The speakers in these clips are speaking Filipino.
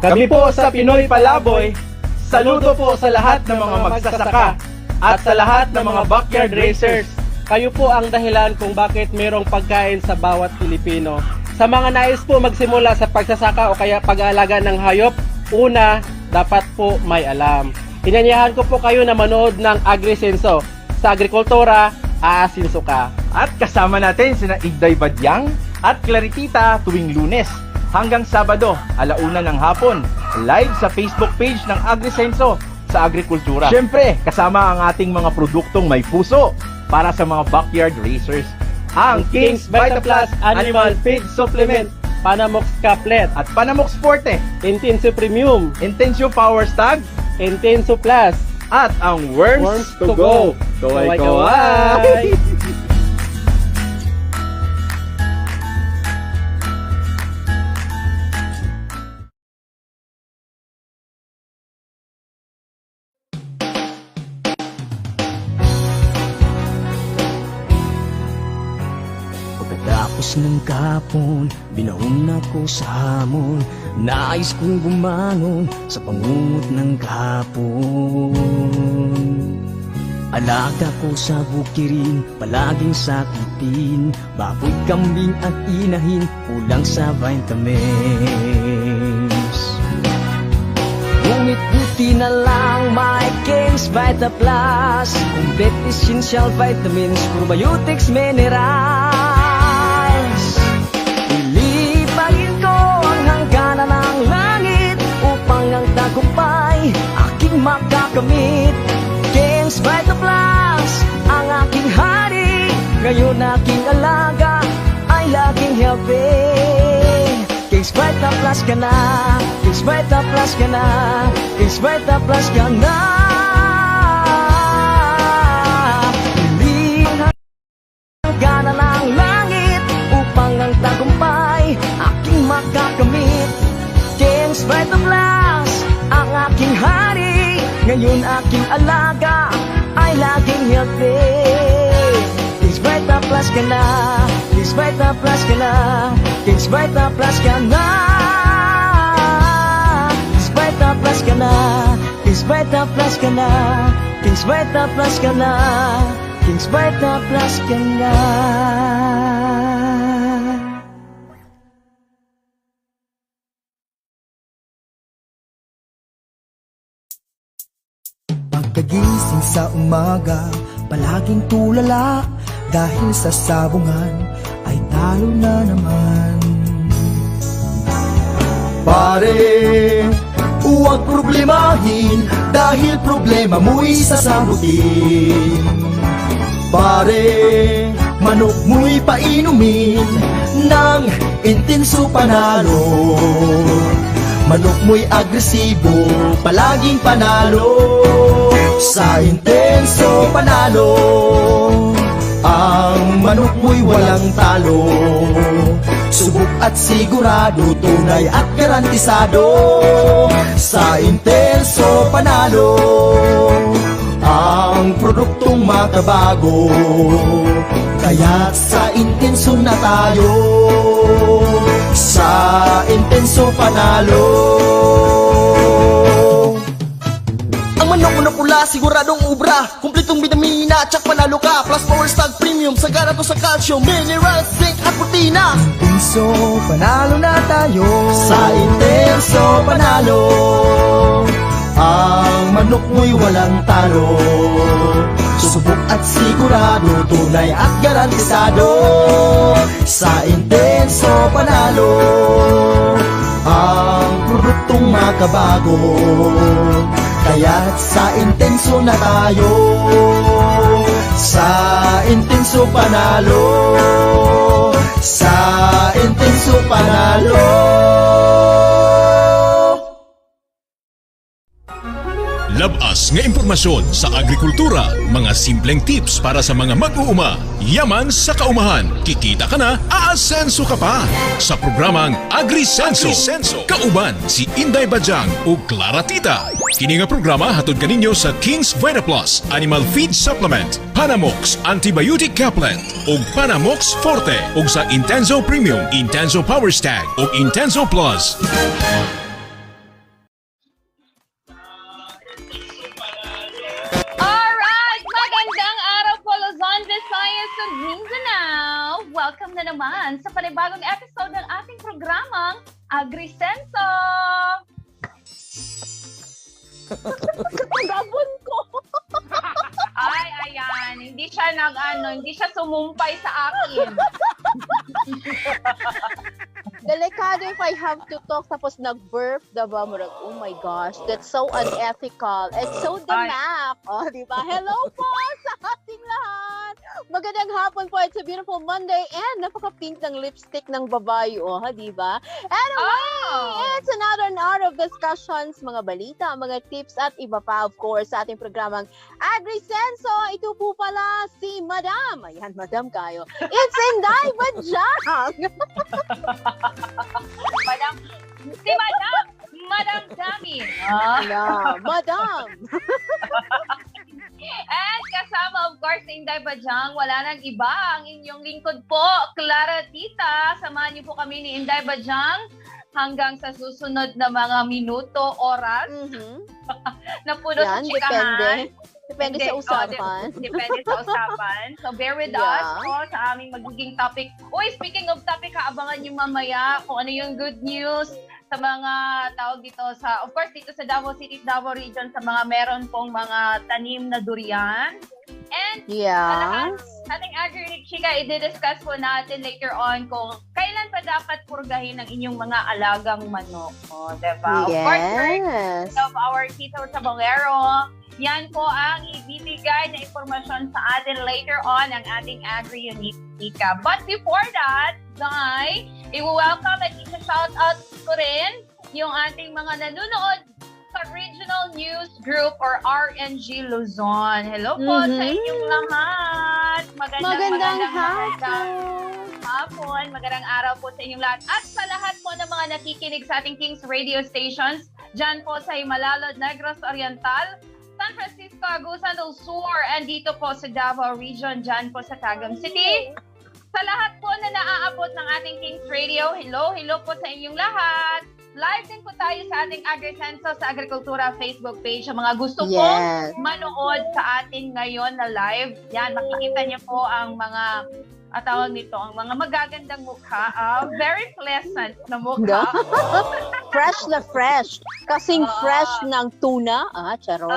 Kami po sa Pinoy Palaboy, saludo po sa lahat ng mga magsasaka at sa lahat ng mga backyard racers. Kayo po ang dahilan kung bakit mayroong pagkain sa bawat Pilipino. Sa mga nais po magsimula sa pagsasaka o kaya pag-aalaga ng hayop, una, dapat po may alam. Inanyahan ko po kayo na manood ng Agrisenso. Sa agrikultura, aasinso ka. At kasama natin sina Igday Badyang at Claritita tuwing Lunes hanggang Sabado, 1:00 ng hapon, live sa Facebook page ng Agrisenso sa Agrikultura. Siyempre, kasama ang ating mga produktong may puso para sa mga backyard racers. Ang King's Vita Plus Animal Feed Supplement, Panamox Caplet, At Panamox Forte, Intenso Premium, Intensio Power Stag, Intenso Plus, at ang Worms to Go. Kaway-kaway! Pagkatapos ng kahapon, binaon ako sa hamon. Nais kong bumangon sa pangungot ng kahapon. Alaga ko sa bukirin, palaging sakitin. Baboy, kambing at inahin, kulang sa vitamins. Ngunit buti na lang may King's Vita Plus, complete essential vitamins, probiotics, minerals. Ilipagin ko ang hangganan ng langit upang ang tagumpay aking makakamit. King's Vita Plus, ang aking hari, ngayon aking alaga ay laging healthy. King's Vita Plus ka na, King's Vita Plus ka na, King's Vita Plus ka na. Hindi hangganan ng langit upang ang tagumpay aking makakamit. King's Vita Plus, ang aking hari, ngayon aking alaga ay laging healthy. King's Vita Plus ka na, King's Vita Plus ka na, King's Vita Plus ka na. King's Vita Plus ka na, King's Vita Plus ka na, King's Vita Plus ka na, King's Vita Plus ka na. Pagkagising sa umaga, palaging tulala, dahil sa sabungan ay talo na naman. Pare, huwag problemahin, dahil problema mo'y sasagutin. Pare, manok mo'y painumin ng Intenso Panalo. Manok mo'y agresibo, palaging panalo. Sa Intenso Panalo, ang manok mo'y walang talo. Subok at sigurado, tunay at garantisado. Sa Intenso Panalo, ang produktong makabago. Kaya't sa Intenso na tayo, sa Intenso Panalo. manok na pula, siguradong ubra. Kumpletong vitamina, tsak panalo ka. Plus power stag premium, sagana to sa calcium, minerals, zinc at protina. Intenso, panalo na tayo. Sa Intenso, panalo. Ang manok mo'y walang talo. Subok at sigurado, tunay at garantisado. Sa Intenso, panalo. Ang produktong makabago. Kaya't sa Intenso na tayo. Sa Intenso, panalo. Sa Intenso, panalo. Labas nga impormasyon sa agrikultura, mga simpleng tips para sa mga mag-uuma. Yaman sa kaumahan, kikita ka na, aasenso ka pa. Sa programang AgriSenso, kauban si Inday Bajang o Clara Tita. Kini nga programa hatod kaninyo sa King's VitaPlus Animal Feed Supplement, Panamox Antibiotic Caplet o Panamox Forte o sa Intenso Premium, Intenso Power Stag o Intenso Plus. Alright! Magandang araw po, Luzon, Visayas at Mindanao! Welcome na naman sa panibagong episode ng ating programang AgriSenso! Gabon ko! Ay, ayan. Hindi siya sumumpay sa akin. Delikado if I have to talk tapos nag-burp, diba? Murag, oh my gosh, that's so unethical. It's so damak. Oh, diba? Hello po sa ating lahat. Magandang hapon po. It's a beautiful Monday and napaka-pink ng lipstick ng babae. Oh, diba? Anyway, it's another hour of discussions, mga balita, mga tips at iba pa, of course, sa ating programang AgriSenso. Ito po pala si Madam. Ayan, Madam kayo. It's Inday Bajang. Madam Dami. Yeah, Madam. And kasama, of course, si Inday Bajang, wala nang iba. Ang inyong lingkod po, Clara Tita. Samahan niyo po kami ni Inday Bajang hanggang sa susunod na mga minuto, oras na puno sa Yan, chikahan. Depende sa usapan. Depende sa usapan. So bear with us sa aming magiging topic. Uy, speaking of topic, abangan niyo mamaya kung ano yung good news sa mga tawag dito sa, of course, dito sa Davao City, Davao Region, sa mga meron pong mga tanim na durian. And sa ating agri-chika, i-discuss po natin later on kung kailan pa dapat purgahin ang inyong mga alagang manok. O, diba? Of course, first of our Tito Tabangero, yan po ang ibibigay na informasyon sa atin later on ang ating agri-chika. But before that, Guy, i-welcome at i-shout out ko rin yung ating mga nanonood sa Regional News Group or RNG Luzon. Hello po sa inyong lahat. Magandang hapon. Magandang araw po sa inyong lahat. At sa lahat po ng mga nakikinig sa ating King's Radio stations, dyan po sa Himalalod, Negros Oriental, San Francisco, Agusan del Sur, and dito po sa Davao Region, dyan po sa Tagum City. Sa lahat po na naaabot ng ating King's Radio, hello po sa inyong lahat. Live din po tayo sa ating AgriSenso sa Agrikultura Facebook page. Sa mga gusto pong manood sa atin ngayon na live, yan, makikita niyo po ang mga tawag nito, ang mga magagandang mukha. Very pleasant na mukha. Fresh na fresh. Kasing fresh ng tuna. Charot.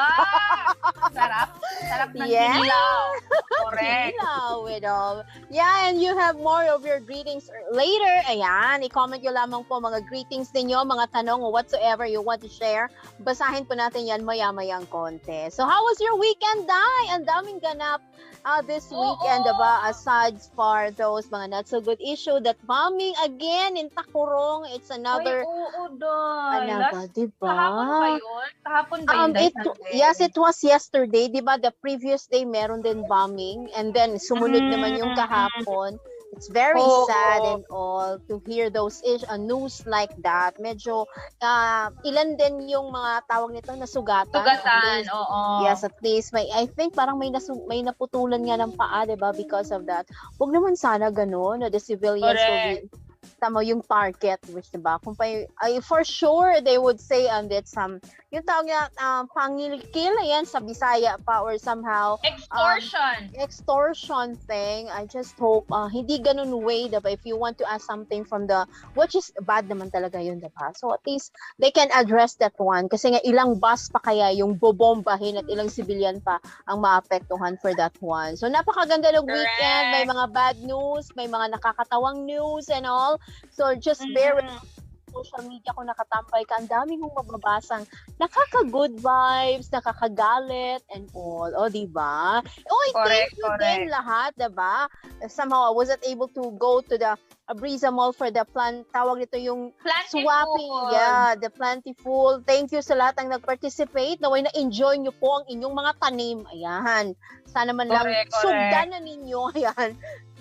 Sarap. Sarap ng kinilaw. Correct. Kinilaw, yeah, and you have more of your greetings later. Ayan, i-comment nyo lamang po mga greetings ninyo, mga tanong o whatsoever you want to share. Basahin po natin yan maya-mayang konti. So, how was your weekend, Day? Ang daming ganap this weekend, diba? Aside for those mga not so good issue, that bombing again in Takurong, it's another... Diba? Kahapon ba yun? Kahapon ba yun? Yes, it was yesterday, diba? The previous day, meron din bombing. And then, sumunod naman yung kahapon. It's very sad and all to hear those news like that. Medyo ilan din yung mga tawag nito na sugatan. Sugatan, oo. Yes, at least I think parang may naputulan nga ng paa, 'di ba, because of that. Huwag naman sana gano'n na the civilians will be tama yung target, which diba, kung for sure they would say that yung tawag niya, pangilkil, ayan, sa Bisaya pa, or somehow, extortion thing. I just hope, hindi ganun way, diba, if you want to ask something from which is bad naman talaga yun, diba? So at least, they can address that one, kasi nga ilang bus pa kaya yung bobombahin at ilang civilian pa ang maapektuhan for that one. So napakaganda ng weekend, may mga bad news, may mga nakakatawang news and all. So just bear with social media kung nakatambay ka, ang dami mong mababasang nakaka-good vibes, nakakagalit, and all. O, diba? Oy, thank you din lahat, diba? Somehow, I wasn't able to go to the Abriza Mall for the tawag nito yung swapping. Yeah, the Plentiful. Thank you sa lahat ang nag-participate. Naway na-enjoy nyo po ang inyong mga tanim. Ayan. Sana man lang sugdan na ninyo. Ayan.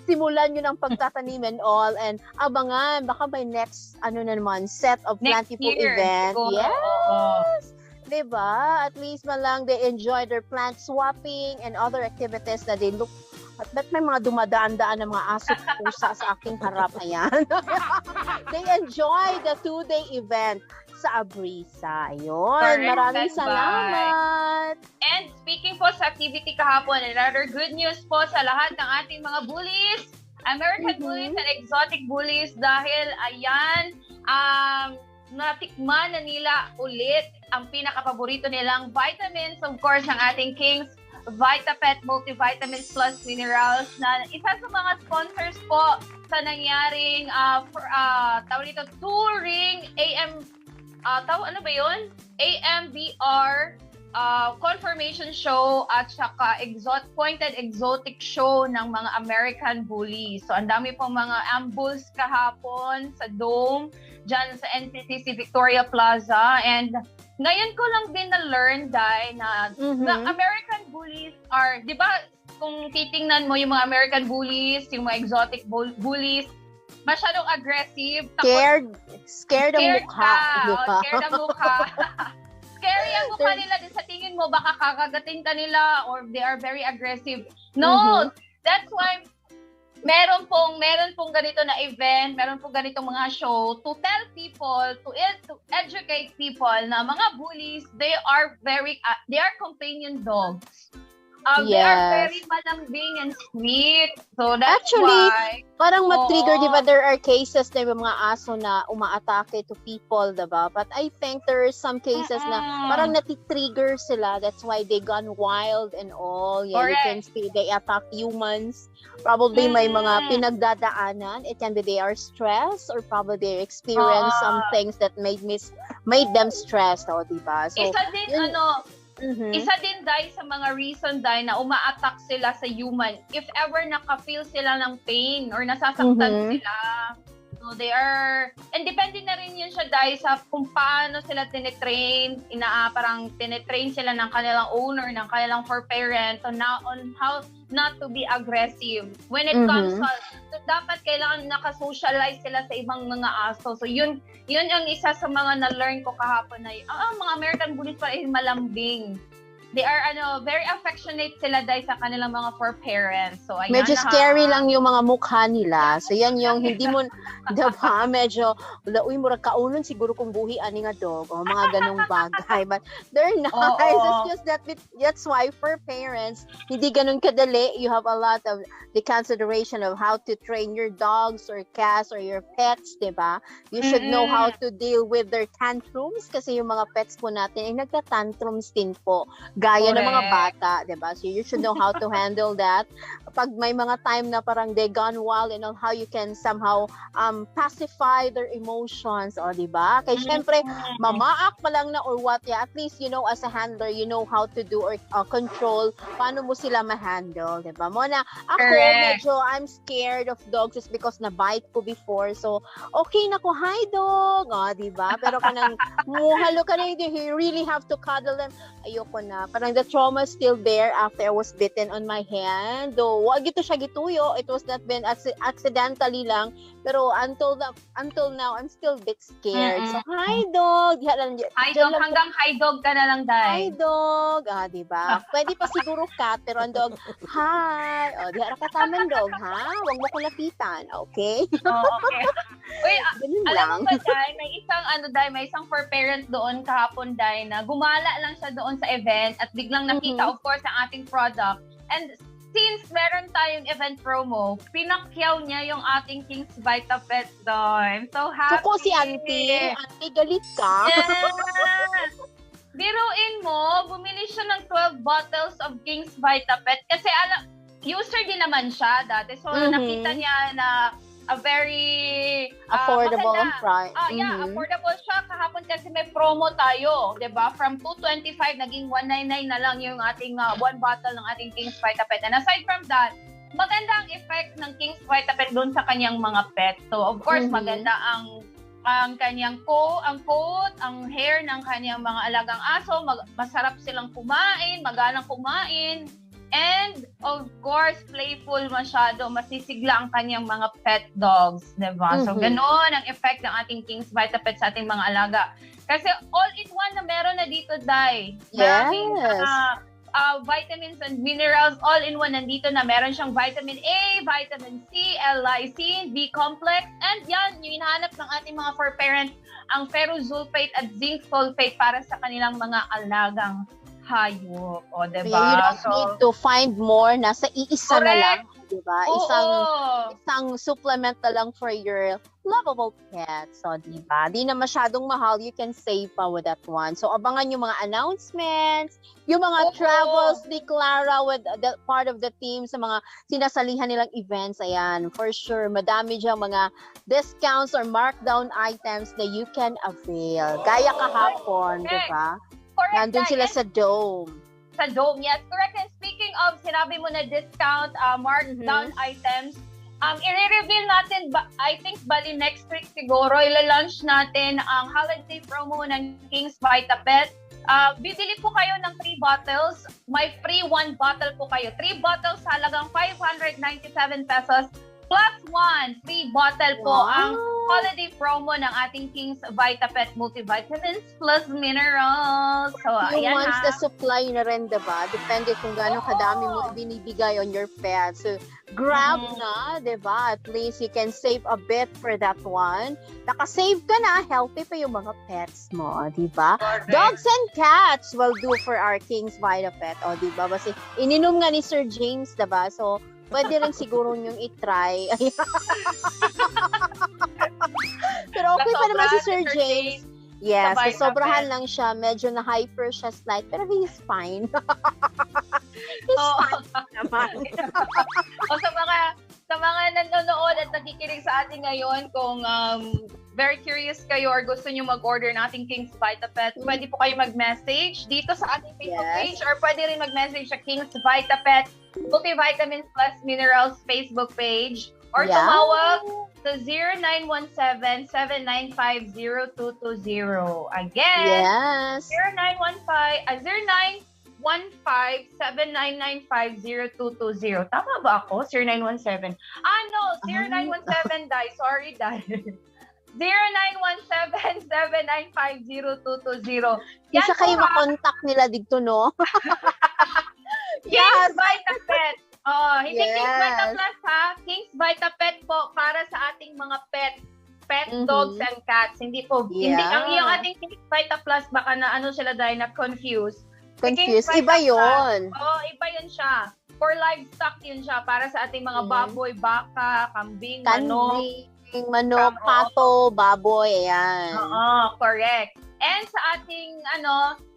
Simulan nyo ng pagtatanim and all, and abangan, baka may next, set of Plentiful event. Yes! Diba? At least man lang they enjoy their plant swapping and other activities na they look, at ba't may mga dumadaan-daan ng mga aso at pusa sa aking harap. Ayan. They enjoy the 2-day event sa Abriza. Ayun. Maraming salamat. And speaking po sa activity kahapon, another good news po sa lahat ng ating mga bullies, American bullies and exotic bullies, dahil ayan, natikman na nila ulit ang pinaka-paborito nilang vitamins, of course, ng ating King's VitaPet Multivitamins Plus Minerals, na isa sa mga sponsors po sa nangyaring tawag dito, touring AMBR confirmation show at saka pointed exotic show ng mga American bullies. So, ang dami pong mga ambuls kahapon sa Dome, dyan sa NCCC Victoria Plaza. And ngayon ko lang din na-learn, Dai, na American bullies are, di ba, kung titingnan mo yung mga American bullies, yung mga exotic bullies, masyadong aggressive. Scared ang mukha. Scared ang mukha. Scary ang mukha nila. Sa tingin mo, baka kakagatin ka nila or they are very aggressive. No! That's why meron pong ganito na event, meron pong ganitong mga show to tell people, to educate people na mga bullies, they are companion dogs. They are very malambing and sweet. So that's actually, why. Parang matrigger, di ba, there are cases na yung mga aso na umaatake to people, di ba? But I think there are some cases na parang natitrigger sila. That's why they gone wild and all. Yeah, you can see they attack humans. Probably may mga pinagdadaanan. It can be they are stressed or probably they experience some things that made them stressed, di ba? So, isa din, isa din dahil sa mga reason dahil na uma-attack sila sa human if ever naka-feel sila ng pain or nasasaktan sila. So they are, and depende na rin yun siya dahil sa kung paano sila tinetrain, parang tinetrain sila ng kanilang owner, ng kanilang parent on how not to be aggressive. When it comes to, dapat kailangan naka-socialize sila sa ibang mga aso. So yun ang isa sa mga na-learn ko kahapon na mga American bullies pa rin malambing. They are very affectionate sila dahil sa kanilang mga fur parents. So ayan, medyo scary lang yung mga mukha nila. So yan yung hindi mo, diba, medyo, murag kaunon siguro kung buhi ani nga dog, o mga ganong bagay. But they're nice. It's just that's why fur parents, hindi ganun kadali. You have a lot of the consideration of how to train your dogs or cats or your pets, diba? You should know how to deal with their tantrums kasi yung mga pets po natin ay nagta-tantrums din po. Gaya ng mga bata, diba? So you should know how to handle that. Pag may mga time na parang they gone wild and how you can somehow pacify their emotions, diba? Kaya syempre, mamaak pa lang na or what, at least, as a handler, you know how to do or control, paano mo sila ma-handle, diba? Mona, ako, medyo, I'm scared of dogs just because na-bite ko before. So, okay na ko, hi dog, diba? Pero kanang, muhalo ka na, you really have to cuddle them. Ayoko na. parang the trauma is still there after I was bitten on my hand. Though, wag ito siya gituyo. It was not been accidentally lang. Pero until now, I'm still a bit scared. So, hi, dog. Hi, dog. Hanggang hi, dog ka na lang, Hi, Day. dog. Diba? Pwede pa siguro cat, pero ang dog, hi. Di harap ka taman, dog, ha? Huwag mo ko lapitan, okay? Okay. Uy, Ganun alam lang. mo ba, Day, may isang for parent doon kahapon, Day, na gumala lang siya doon sa event at biglang nakita, of course, ang ating product. And since meron tayong event promo, pinakyaw niya yung ating King's Vita Pet doll. I'm so happy. Suko si auntie. Auntie, galit ka? Yes! Biruin mo, bumili siya ng 12 bottles of King's Vita Pet kasi user din naman siya dati. So, nakita niya na a very Affordable maganda. price. Yeah, affordable siya. Kahapon kasi may promo tayo, 'di ba? From 225 naging 199 na lang yung ating one bottle ng ating King's Vita Pet. And aside from that, maganda ang effect ng King's Vita Pet doon sa kanyang mga pet. So, of course, maganda ang kanyang coat, ang hair ng kanyang mga alagang aso, masarap silang kumain, magalang kumain. And, of course, playful masyado, masisigla ang kanyang mga pet dogs, diba? So, ganoon ang effect ng ating King's Vita Pet sa ating mga alaga. Kasi all-in-one na meron na dito, Day. Maraming vitamins and minerals, all-in-one nandito na. Meron siyang vitamin A, vitamin C, L-lysine, B-complex, and yan, yung hinahanap ng ating mga for parents, ang ferrosulfate at zinc sulfate para sa kanilang mga alagang hayop. O, diba? You don't need to find more. Nasa iisa na lang. Diba? Isang supplement na lang for your lovable pets. So, diba? Di na masyadong mahal. You can save pa with that one. So, abangan yung mga announcements, yung mga travels ni Clara with the part of the team sa mga sinasalihan nilang events. Ayan, for sure. Madami dyan mga discounts or markdown items na you can avail. Gaya kahapon, diba? Correct. Nandun sila sa Dome. Sa Dome, yes. Correct. And speaking of, sinabi mo na discount, markdown items, i-reveal natin, I think, bali next week siguro, ila-launch natin ang holiday promo ng King's Vita Pet. Bibili po kayo ng 3 bottles. May free 1 bottle po kayo. 3 bottles halagang 597 pesos. Plus 1 free bottle po ang holiday promo ng ating King's Vita Pet Multivitamins plus Minerals. So, ayan Once ha. the supply na rin, diba? Depende kung gaano kadami mo binibigay on your pet. So, grab na, diba? At least you can save a bit for that one. Nakasave ka na, healthy pa yung mga pets mo, diba? Correct. Dogs and cats will do for our King's Vita Pet. O, diba? Kasi ininom nga ni Sir James, diba? So, pwede rin siguro yung i-try. Pero okay pa naman si Sir James. Yes, sobrahan lang siya. Medyo na-hyper siya slight. Pero he's fine. He's fine naman. O sa mga nanonood at nakikinig sa atin ngayon, kung very curious kayo or gusto nyo mag-order ng ating King's Vita Pet, pwede po kayo mag-message dito sa ating Facebook page or pwede rin mag-message sa King's Vita Pet Multivitamins plus Minerals Facebook page or tumawag sa 0917-795-0220. Again, Yes. 0915-7995020. Tama ba ako? 0917. No. 0917, Dai. Sorry, Dai. 0917-795-0220. Isa kayo makontak nila dito, no? King's Vita Pet. Hindi King's Vita Plus, ha? King's Vita Pet po para sa ating mga pet dogs and cats. Hindi po. Hindi ang iyong ating King's Vita Plus, baka na sila dahil na confused. Iba yun. Iba yun siya. For livestock yun siya. Para sa ating mga baboy, baka, kambing, manok, pato, baboy, ayan. Correct. And sa ating,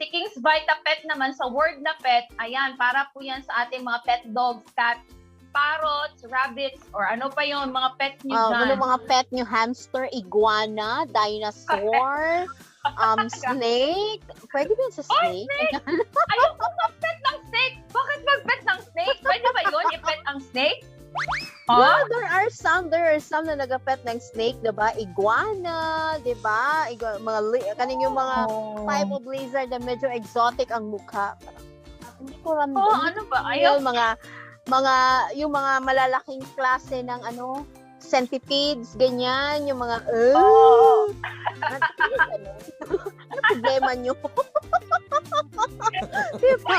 si King's Vita Pet naman, sa word na pet, ayan, para po yan sa ating mga pet dogs, cats, parrots, rabbits, or ano pa yung mga pet nyo dyan. Ano mga pet nyo? Hamster, iguana, dinosaur, snake. Pwede ba sa snake? Snake! Ayoko mag-pet ng snake! Bakit mag-pet ng snake? Pwede ba yun, i-pet ang snake? Yeah, there are some na nagapet ng snake, diba? Iguana, diba? Kaning yung mga type of lizard na medyo exotic ang mukha. Hindi ko ram. Oh, ano ba? Ayaw. Yung mga malalaking klase ng centipedes, ganyan, yung mga Oo. ano problema nyo? Diba?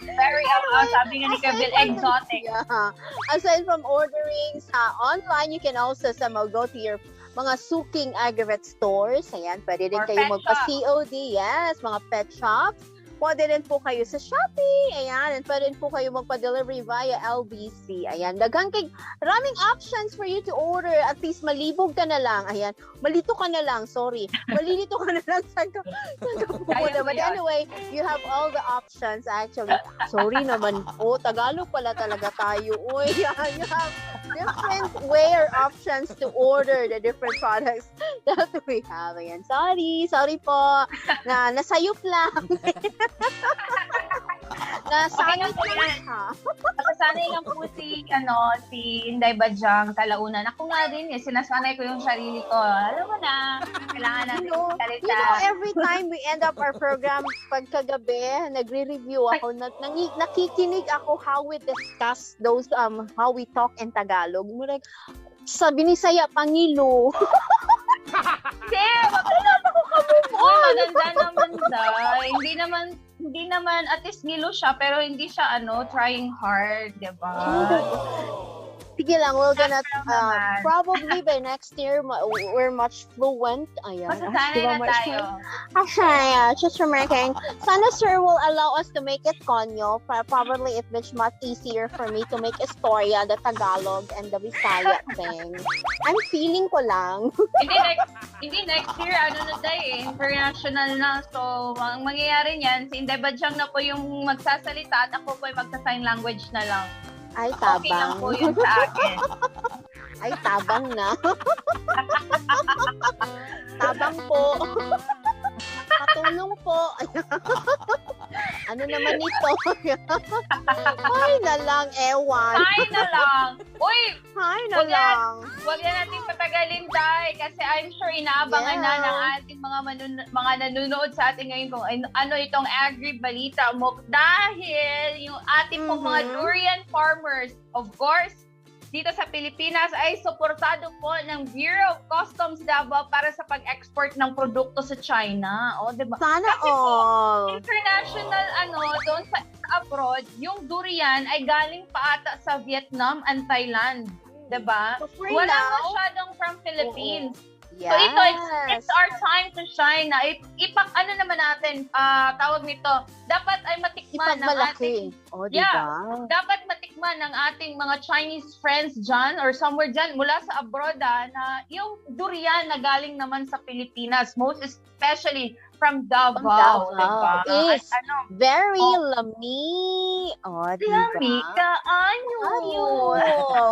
Very, sabi nga ni Kevin, exotic. Yeah. Aside from ordering sa online, you can also somehow go to your mga suking aggregate stores. Ayan, pwede din Or kayo pet magpa-COD. Yes, mga pet shops. Pwede rin po kayo sa Shopee. Ayan, and pwede rin po kayo magpa-delivery via LBC. Ayan, raming options for you to order. At least malibog ka na lang. Ayan, malito ka na lang. Sorry. Malilito ka na lang sa Kaya But mo yan. anyway, you have all the options actually. Sorry naman po. Tagalog pala talaga tayo. Uy, you have different way or options to order the different products that we have. Ayan, sorry po. Nasayop lang. Okay lang po yan. Ha? Nakasanay lang po si Inday Badyang Talaunan. Ako nga din, sinasanay ko yung sarili ko. Alam mo na, kailangan natin salita. Every time we end up our program pagkagabi, nagre-review ako, nakikinig ako how we discuss those, how we talk in Tagalog. Like, sa Binisaya, Pangilo. Uy, maganda naman, Day. Hindi naman, at least ngilo siya, pero hindi siya, trying hard, diba? Sige lang, we're gonna, naman. probably by next year, we're much fluent. Ayan. Masasanay na tayo. Actually, just remarking, sana sir will allow us to make it konyo. Probably it was much easier for me to make Istorya, the Tagalog, and the Bisaya thing. I'm feeling ko lang. Hindi next year, na Day, international na. So, ang mangyayari niyan, si Inday Badyang na po yung magsasalita at ako po yung magsa-sign language na lang. Ay, Okay lang tabang. po yun sa akin. Ay, tabang na. Tabang po. Katulong po. Ano naman ito? Ay na lang, ewan. Ay na lang. Uy, Ay na Wag yan. lang. huwag na natin patagalin, Day. Kasi I'm sure inaabangan na ng ating mga nanonood sa atin ngayon kung ano itong agri-balita mo. Dahil yung ating pong mga durian farmers, of course, dito sa Pilipinas ay suportado po ng Bureau of Customs Davao para sa pag-export ng produkto sa China. O, diba? Sana Kasi po, all. international, doon sa abroad, yung durian ay galing pa ata sa Vietnam and Thailand. Diba? So for Wala now, masyadong from Philippines. yes. So ito, it's our time to shine na. Ano naman natin, tawag nito, dapat ay matikman ng ating, Ipagmalaki. O, Yeah. diba? dapat matikman ng ating mga Chinese friends dyan or somewhere dyan mula sa abroad na yung durian na galing naman sa Pilipinas, most especially from Davao. Davao. Diba? Is At very Oh. lami. O, Yummy diba? kaanyo.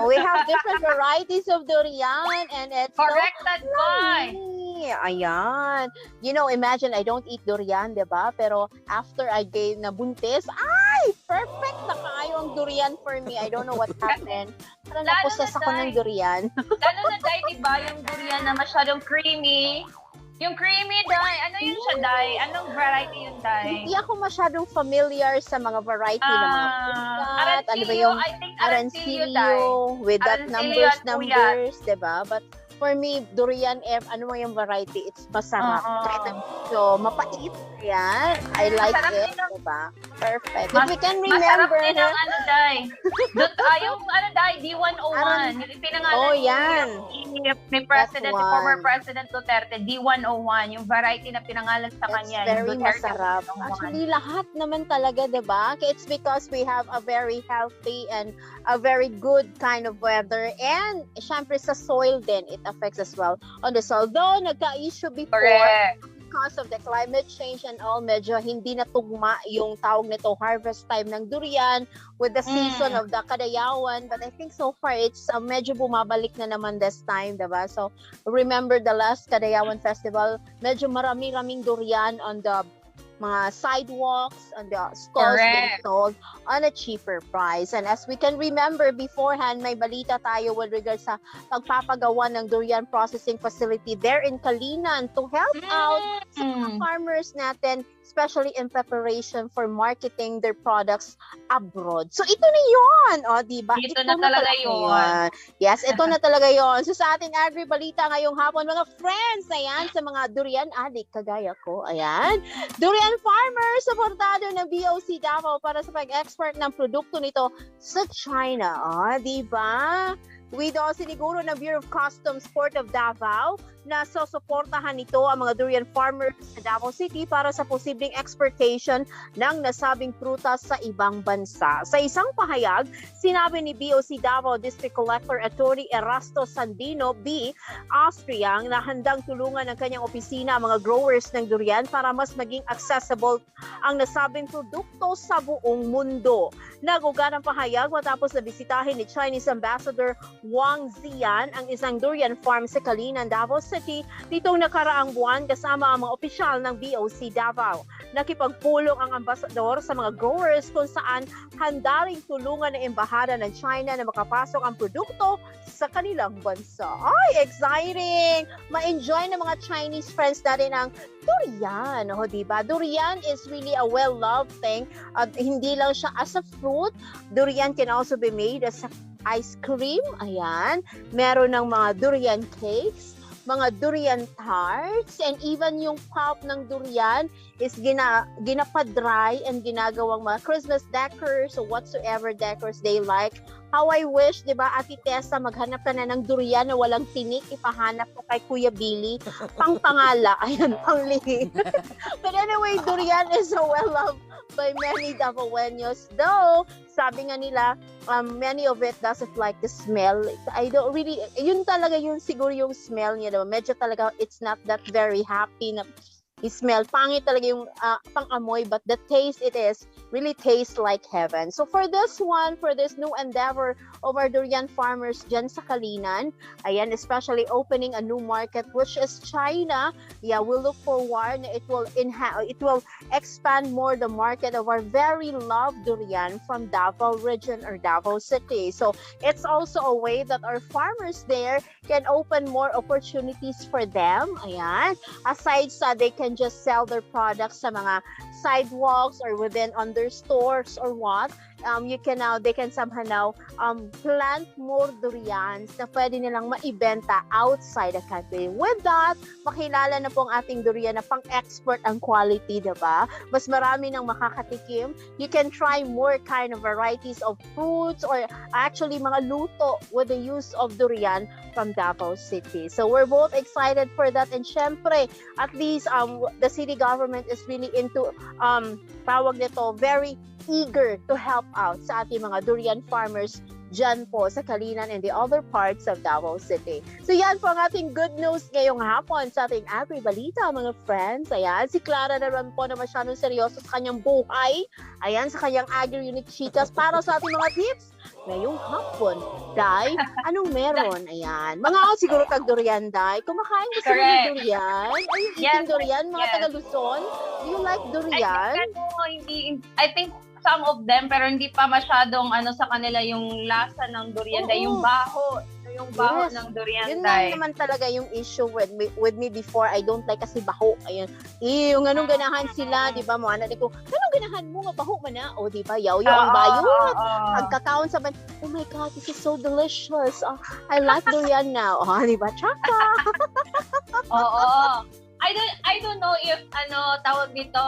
We have different varieties of durian and it's Corrected so by. yummy. Ayan. You know, imagine I don't eat durian, diba? Pero after I gave na buntis, ay, perfect na kayo ang durian for me. I don't know what happened. Parang Lalo naposes na ako ng dahil- durian. Lalo na, Day, diba, yung durian na masyadong creamy. Yung creamy, Day. Ano yun siya, Day? Anong variety yun, Day? Hindi ako masyadong familiar sa mga variety ng mga peanut. Ano ba yung I think Arancilio, Day. Arancilio with that Arancilio at numbers, diba? But for me, durian, ano mo yung variety, it's masarap. Oo. So, mapait. Yan. I like Masarap it. din ang- Diba? Perfect. If Mas- we can Masarap remember, din ang Day. Yung Day, D101. Yung pinangalan Oh, ni- yan. ni President, That si former one. President Duterte, D101. Yung variety na pinangalan sa it's kanya. very yung Duterte masarap. 101. Actually, lahat naman talaga, diba? It's because we have a very healthy and a very good kind of weather. And, syempre, sa soil din, it affects as well on the soil. Though, nagka-issue before, Correct. because of the climate change and all, medyo hindi natugma yung tawag nito harvest time ng durian with the season of the Kadayawan. But I think so far, it's medyo bumabalik na naman this time, diba? So, remember the last Kadayawan Festival, medyo marami-raming durian on the mga sidewalks, on the stalls being Correct. sold on a cheaper price. And as we can remember beforehand, may balita tayo with regards sa pagpapagawa ng durian processing facility there in Kalinan to help out sa mga farmers natin, especially in preparation for marketing their products abroad. So ito na yun, o diba? Ito na talaga yun. Yes, ito na talaga yun. So sa ating agri-balita ngayong hapon, mga friends, ayan, sa mga durian addict kagaya ko, ayan. Durian farmers, suportado ng BOC Davao para sa pag-export ng produkto nito sa China. Diba? With siniguro ng Bureau of Customs Port of Davao na susuportahan nito ang mga durian farmers sa Davao City para sa posibleng exportation ng nasabing prutas sa ibang bansa. Sa isang pahayag, sinabi ni BOC Davao District Collector Attorney Erasto Sandino B. Austriang na handang tulungan ng kanyang opisina ang mga growers ng durian para mas maging accessible ang nasabing produkto sa buong mundo. Nagugat ang pahayag matapos na bisitahin ni Chinese Ambassador Wang Ziyan ang isang durian farm sa Kalinan, Davao City nitong nakaraang buwan kasama ang mga opisyal ng BOC Davao. Nakipagpulong ang ambasador sa mga growers kung saan handa ring tulungan ng embahada ng China na makapasok ang produkto sa kanilang bansa. Ay, exciting! Ma-enjoy ng mga Chinese friends natin ang durian. Diba? Durian is really a well-loved thing. Hindi lang siya as a fruit. Durian can also be made as a ice cream. Ayan. Meron ng mga durian cakes, mga durian tarts, and even yung pulp ng durian is ginapa-dry and ginagawang mga Christmas decors or whatsoever decors they like. How I wish, di ba, Ate Tessa, maghanap ka na ng durian na walang tinik, ipahanap ko kay Kuya Billy. Pangpangala. Ayan, pangli. But anyway, durian is so well-loved by many Davaoenos. Though, sabi nga nila, many of it doesn't like the smell. I don't really, yun talaga yun siguro yung smell niya. Diba? Medyo talaga, it's not that very happy na smell. Pangit talaga yung pang-amoy, but the taste it is really tastes like heaven. So for this one, for this new endeavor of our durian farmers dyan sa Kalinan, ayan, especially opening a new market which is China. Yeah, we'll look forward na it will expand more the market of our very loved durian from Davao region or Davao City. So it's also a way that our farmers there can open more opportunities for them. Ayan, aside sa they can just sell their products sa mga sidewalks or within on their stores or what, they can somehow now plant more durians na pwede nilang maibenta outside the country. With that, makilala na po ang ating durian na pang-export ang quality, diba? Mas marami nang makakatikim. You can try more kind of varieties of fruits or actually mga luto with the use of durian from Davao City. So we're both excited for that, and syempre, at least the city government is really into very eager to help out sa ating mga durian farmers dyan po sa Kalinan and the other parts of Davao City. So yan po ang ating good news ngayong hapon sa ating agri-balita, mga friends. Ayan, si Clara naman po na masyadong seryoso sa kanyang buhay. Ayan, sa kanyang agri-unique chikas para sa ating mga tips ngayong hapon. Dai, anong meron? Ayan. Mga siguro tag-durian, Dai. Kumakain gusto mo ng durian? Are you eating durian, mga taga-Luzon? Do you like durian? I think some of them, pero hindi pa masyadong sa kanila yung lasa ng durian, yung baho. Yung baho ng durian. Yun lang naman talaga yung issue with me before. I don't like kasi baho. Ayun. Yung anong ganahan sila, di ba? Mga anak ko, anong ganahan mo? Baho man na. O, di ba? Yaw ang bayot. Pagkakaon sa ban, oh my God, this is so delicious. I like durian now. Di ba? Tsaka. Oo. I don't know if tawag dito,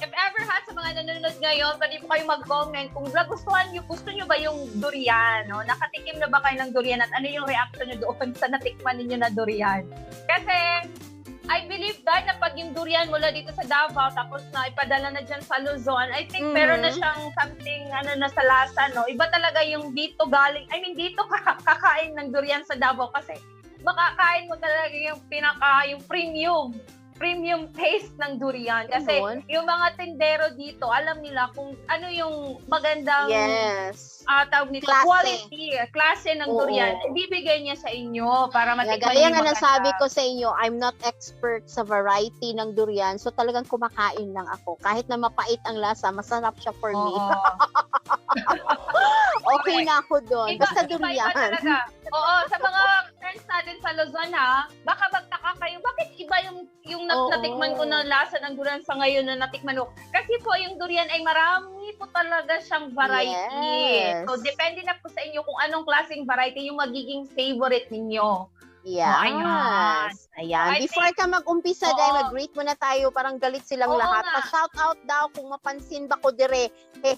if ever sa mga nanonood ngayon, pwede po kayo mag-comment kung gusto nyo ba yung durian, no? Nakatikim na ba kayo ng durian at ano yung reaction nyo doon sa natikman ninyo na durian? Kasi I believe that na pag yung durian mula dito sa Davao tapos na ipadala na dyan sa Luzon, I think meron na siyang something na sa lasa, no? Iba talaga yung dito galing, dito kakain ng durian sa Davao kasi makakain mo talaga yung yung premium taste ng durian. Kasi yung mga tindero dito, alam nila kung ano yung magandang tawag nito, klase ng durian. Ibibigay niya sa inyo para matikman yung maganda. Nasabi ko sa inyo, I'm not expert sa variety ng durian. So talagang kumakain lang ako. Kahit na mapait ang lasa, masarap siya for me. Okay na ako doon. Basta durian. Oo, sa mga friends natin sa Luzon baka magtaka magtataka kayo, bakit iba yung Oo. natikman ko na lasa ng durian sa ngayon na natikman ko? Kasi po yung durian ay marami po talaga siyang variety. Yes. So, depende na po sa inyo kung anong klaseng variety yung magiging favorite ninyo. Yes. ayan. Ayan. I Before ka mag-umpisa, Oo. dahil mag-greet muna tayo. Parang galit silang Oo lahat. nga. Pa-shout out daw kung mapansin ba ko dire. Hi,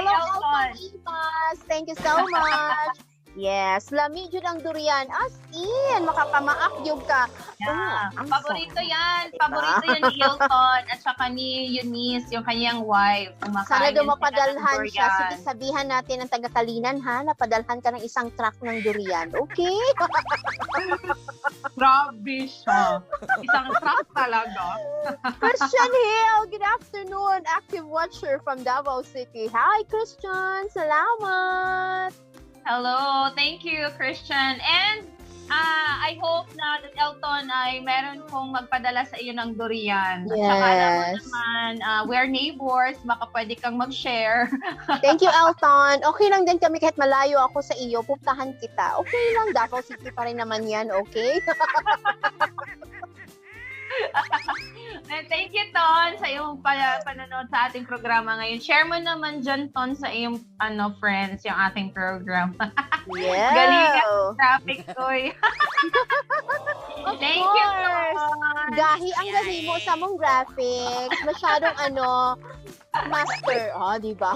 Hello, Elton. Elton Imas. Thank you so much. Yes, lami jud ang durian. As in, makapamaak yun ka. Yeah. ang Paborito sarap. yan. Diba? Paborito yan ni Hilton at saka ni Eunice, yung kanyang wife. Kumakain Sana yan sila ng dumapadalhan siya. durian. Sige, sabihan natin ang taga-Kalinan, ha? Napadalhan ka ng isang truck ng durian. Okay? Grabe siya. Isang truck talaga. Christian Hill, good afternoon. Active watcher from Davao City. Hi, Christian. Salamat. Hello, thank you, Christian. And I hope na that Elton ay meron kong magpadala sa iyo ng durian. At saka alam mo Yes. naman, we're neighbors, baka pwede kang mag-share. Thank you, Elton. Okay lang din kami kahit malayo ako sa iyo. Puntahan kita. Okay lang. Davao City pa rin naman yan, okay? And thank you, Ton, sa iyong panonood sa ating programa ngayon. Share mo naman dyan, Ton, sa iyong friends, yung ating program. Yeah. Galing ang traffic ko. Thank you, course. Ton. Gahi ang Ayan. gahi mo sa mong graphics. Masyadong master. Oh, di ba?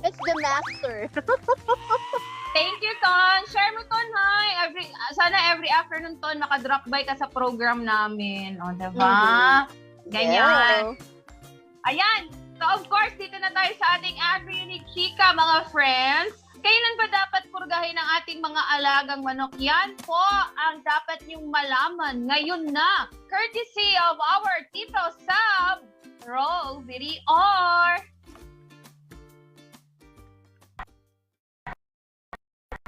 It's the master. Thank you, Ton. Share mo, Ton, ha? Sana every afternoon, Ton, makadrop by ka sa program namin. O, diba? Ganyan. Yeah. Ayan. So, of course, dito na tayo sa ating Agri-Unique Chika, mga friends. Kailan ba dapat purgahin ang ating mga alagang manok? Yan po ang dapat niyong malaman ngayon na. Courtesy of our Tito Sab, Roll VDR.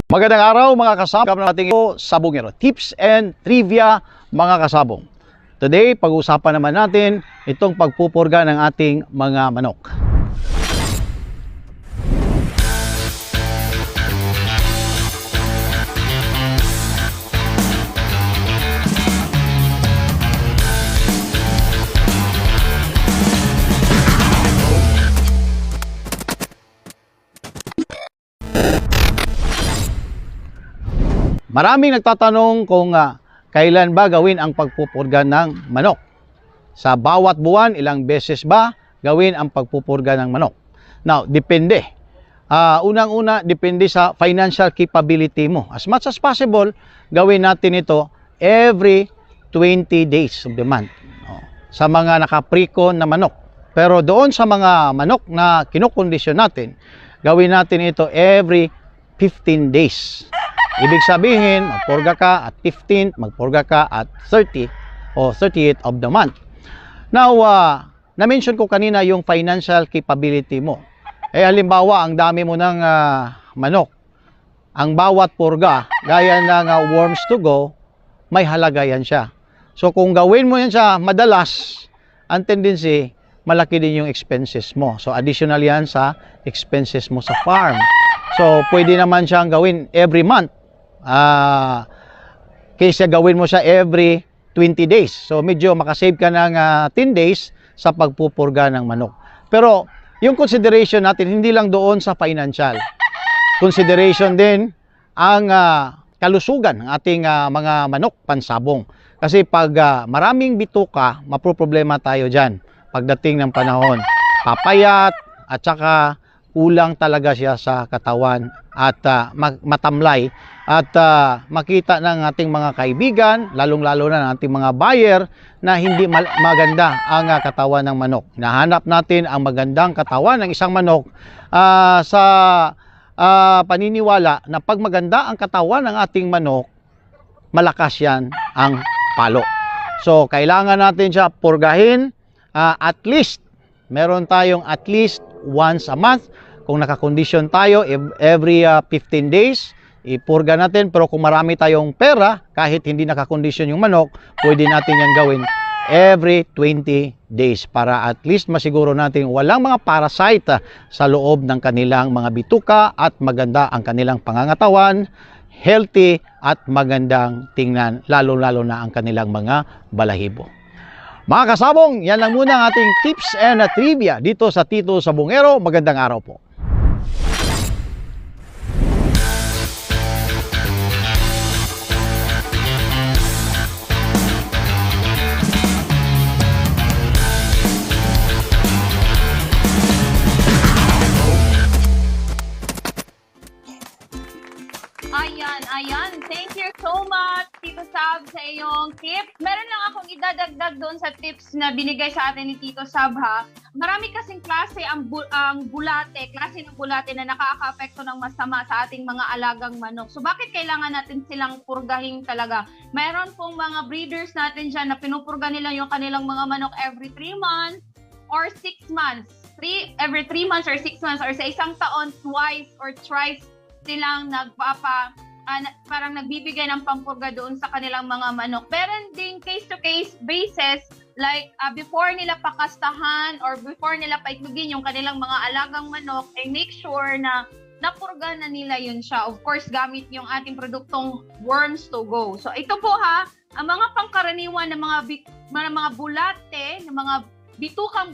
Magandang araw mga kasabong ng ating sabongero. Tips and trivia mga kasabong. Today, pag-uusapan naman natin itong pagpupurga ng ating mga manok. Maraming nagtatanong kung kailan ba gawin ang pagpupurga ng manok. Sa bawat buwan, ilang beses ba gawin ang pagpupurga ng manok? Now, depende. Unang-una, depende sa financial capability mo. As much as possible, gawin natin ito every 20 days of the month. Sa mga naka-pre-con na manok. Pero doon sa mga manok na kinukondisyon natin, gawin natin ito every 15 days. Ibig sabihin, magpurga ka at 15th, magpurga ka at 30 o 30th of the month. Now, na-mention ko kanina yung financial capability mo. Halimbawa, ang dami mo ng manok. Ang bawat purga, gaya ng worms to go, may halaga yan siya. So, kung gawin mo yan siya madalas, ang tendency, malaki din yung expenses mo. So, additional yan sa expenses mo sa farm. So, pwede naman siyang gawin every month. Kaysa gawin mo siya every 20 days. So, medyo makasave ka ng 10 days sa pagpupurga ng manok. Pero, yung consideration natin, hindi lang doon sa financial. Consideration din ang kalusugan ng ating mga manok pansabong. Kasi pag maraming bituka, maproproblema tayo dyan pagdating ng panahon. Papayat at saka kulang talaga siya sa katawan at matamlay at makita ng ating mga kaibigan, lalong-lalo na ng ating mga buyer na hindi maganda ang katawan ng manok. Hinahanap natin ang magandang katawan ng isang manok sa paniniwala na pag maganda ang katawan ng ating manok, malakas yan ang palo. So, kailangan natin siya purgahin at least, meron tayong at least once a month. Kung nakakondisyon tayo, every 15 days, ipurga natin. Pero kung marami tayong pera, kahit hindi nakakondisyon yung manok, pwede natin yan gawin every 20 days para at least masiguro natin walang mga parasite sa loob ng kanilang mga bituka at maganda ang kanilang pangangatawan, healthy at magandang tingnan, lalo-lalo na ang kanilang mga balahibo. Mga kasabong, yan lang muna ang ating tips and trivia dito sa Tito Sabongero. Magandang araw po. Ayan. Thank you so much, Tito Sab, sa iyong tips. Meron lang akong idadagdag doon sa tips na binigay sa atin ni Tito Sab, ha. Marami kasing klase ang klase ng bulate na nakaka-apekto ng masama sa ating mga alagang manok. So, bakit kailangan natin silang purgahin talaga? Meron pong mga breeders natin dyan na pinupurga nila yung kanilang mga manok every 3 months or 6 months. Every 3 months or 6 months or sa isang taon, twice or thrice silang parang nagbibigay ng pampurga doon sa kanilang mga manok. Meron ding case-to-case basis, like before nila pakastahan or before nila paitlugin yung kanilang mga alagang manok, ay make sure na napurga na nila yun siya. Of course, gamit yung ating produktong Worms to Go. So ito po ha, ang mga pangkaraniwan ng mga bulate, ng mga bitukang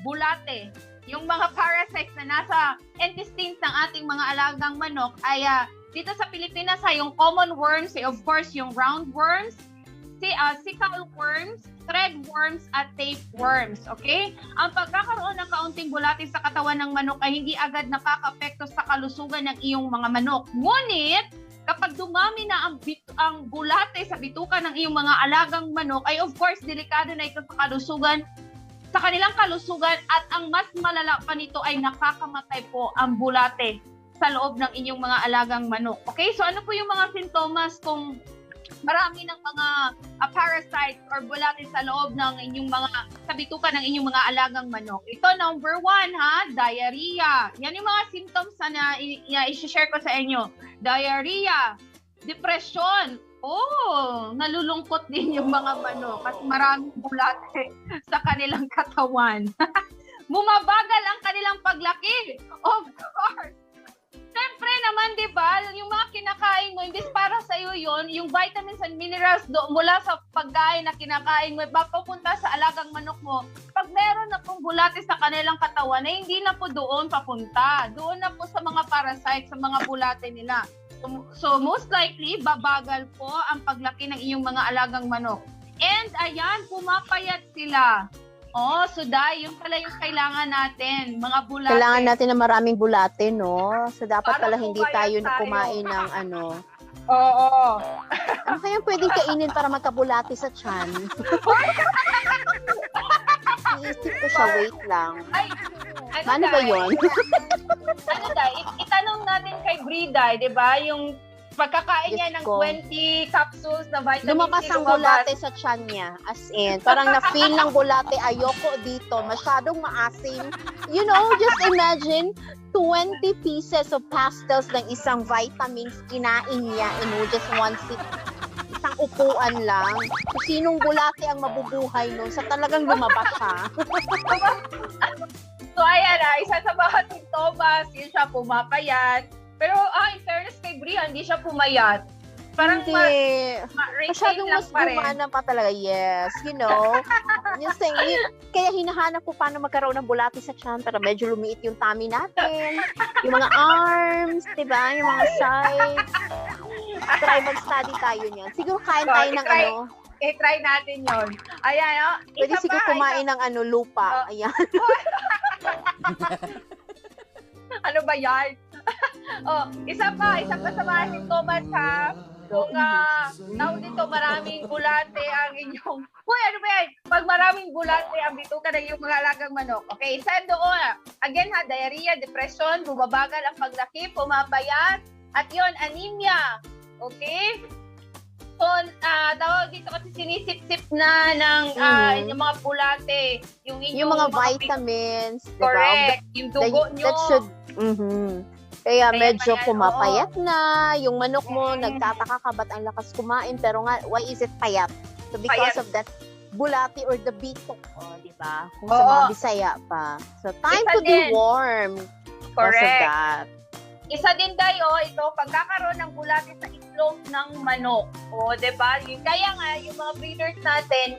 bulate, yung mga parasites na nasa intestines ng ating mga alagang manok ay dito sa Pilipinas yung common worms, of course yung roundworms, sickle worms, threadworms at tapeworms. Okay? Ang pagkakaroon ng kaunting bulate sa katawan ng manok ay hindi agad nakaka-apekto sa kalusugan ng iyong mga manok. Ngunit kapag dumami na ang bulate sa bituka ng iyong mga alagang manok ay of course delikado na ito sa kanilang kalusugan at ang mas malala pa nito ay nakakamatay po ang bulate sa loob ng inyong mga alagang manok. Okay? So ano po yung mga sintomas kung marami ng mga parasites or bulate sa loob ng inyong sa bituka ng inyong mga alagang manok? Ito, number 1 ha, diarrhea. Yan yung mga symptoms na i-share ko sa inyo. Diarrhea, depression. Nalulungkot din yung mga manok at maraming bulate sa kanilang katawan. Bumabagal ang kanilang paglaki. Of course. Siyempre naman, di ba, yung mga kinakain mo, imbis para sa iyo yon, yung vitamins and minerals mula sa pagkain na kinakain mo, papunta sa alagang manok mo. Pag meron na pong bulate sa kanilang katawan, ay hindi na po doon papunta. Doon na po sa mga parasites, sa mga bulate nila. So most likely, babagal po ang paglaki ng iyong mga alagang manok. And ayan, pumapayat sila. So yun pala yung kailangan natin, mga bulate. Kailangan natin ng maraming bulate, no? So dapat Para pala hindi tayo na kumain ng Oo. Ano kaya pwedeng kainin para magkabulate sa tiyan? Iisip ko siya, wait lang. Ano ba yun? Itanong natin kay Brida, di ba? Yung pagkakain niya ng 20 capsules na vitamin C. Lumabas ang bulate sa tiyan niya. As in, parang na-feel ng bulate, ayoko dito. Masyadong maasim. You know, just imagine 20 pieces of pastels ng isang vitamins kinain niya in just one sit. Isang upuan lang. So, sinong bulate ang mabubuhay nun sa talagang lumabas siya? So, ayan isa sa mga sintomas, yun siya pumapayat. Pero, in fairness kay Bria, hindi siya pumayat. Parang masyadong mas gumana pa talaga. Yes, you know. Kaya hinahanap ko paano magkaroon ng bulate sa tiyan para medyo lumiit yung tummy natin. Yung mga arms, diba? Yung mga sides. Try mag-study tayo niyan. Siguro kain tayo ng try natin yon. Ayan, pwede siguro kumain ng lupa. Ayan. Ano ba yan? Isa pa sa mga sintomas ha. Kung tawag dito, maraming bulate ang inyong... ano ba yan? Pag maraming bulate ang bituka ng iyong mga alagang manok. Okay, isa doon. Again ha, diarrhea, depression, bumabagal ang paglaki, pumapayat, at yon anemia. Okay? So, tawag dito kasi sinisip-sip na ng yung mga bulate. Yung mga vitamins. Correct. Diba? Yung dugo nyo. That should... Kaya medyo pumapayat na, yung manok mo, nagtataka ka ba't ang lakas kumain, pero nga, why is it payat? So because of that bulati or the bitok, di ba? Kung sa mga Bisaya pa. So time to be warm. Correct. Because of that. Isa din tayo, ito, pagkakaroon ng bulati sa loob ng manok. O, diba? Kaya nga, yung mga breeders natin,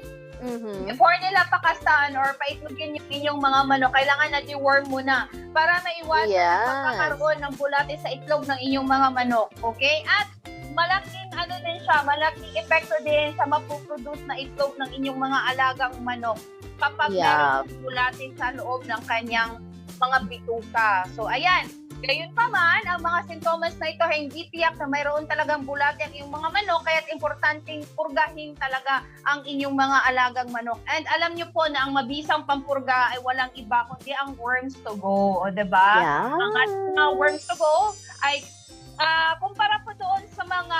before nila pakastahan or paitlogin yung inyong mga manok, kailangan na deworm muna para maiwasan ang pagkakaroon ng bulate sa itlog ng inyong mga manok. Okay? At malaking din siya, malaking epekto din sa mapuproduce na itlog ng inyong mga alagang manok kapag meron bulate sa loob ng kanyang mga bituka. So, ayan. Gayun pa man, ang mga sintomas na ito hindi tiyak na mayroon talagang bulate ang iyong mga manok, kaya't importanteng purgahin talaga ang inyong mga alagang manok. And alam nyo po na ang mabisang pampurga ay walang iba kundi ang worms to go. O, diba? Ang ating mga worms to go ay kumpara po doon sa mga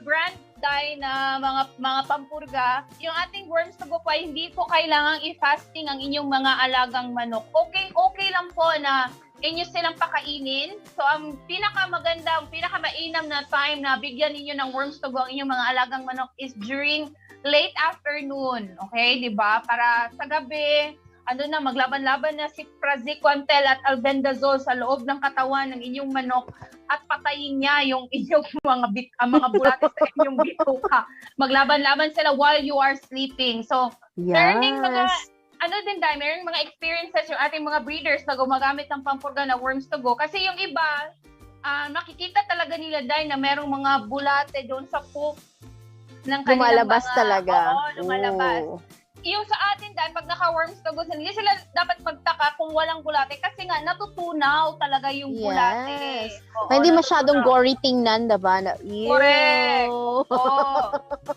brand dye na mga pampurga, yung ating worms to go po ay hindi po kailangang i-fasting ang inyong mga alagang manok. Okay lang po na inyo silang pakainin. So, ang pinakamaganda, ang pinakamainam na time na bigyan ninyo ng worms to go ang inyong mga alagang manok is during late afternoon. Okay, di ba? Para sa gabi, maglaban-laban na si praziquantel at albendazole sa loob ng katawan ng inyong manok at patayin niya yung inyong mga bulate sa inyong bituka. Maglaban-laban sila while you are sleeping. So, learning mayroong mga experiences yung ating mga breeders na gumagamit ng pampurga na worms to go. Kasi yung iba, makikita talaga nila dahil na merong mga bulate doon sa poop ng kanilang lumalabas talaga. Oo, lumalabas. Yung sa atin dahil pag naka-worms to go, hindi sila dapat magtaka kung walang bulate kasi nga natutunaw talaga yung bulate. Oo, hindi masyadong gory tingnan, diba? Correct.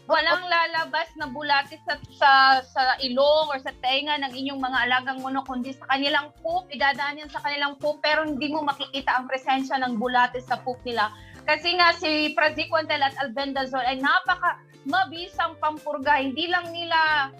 Walang lalabas na bulate sa ilong or sa tenga ng inyong mga alagang manok, kundi sa kanilang poop, idadaan yan sa kanilang poop, pero hindi mo makikita ang presensya ng bulate sa poop nila. Kasi nga si praziquantel at albendazole ay napaka mabisang pampurga. Hindi lang nila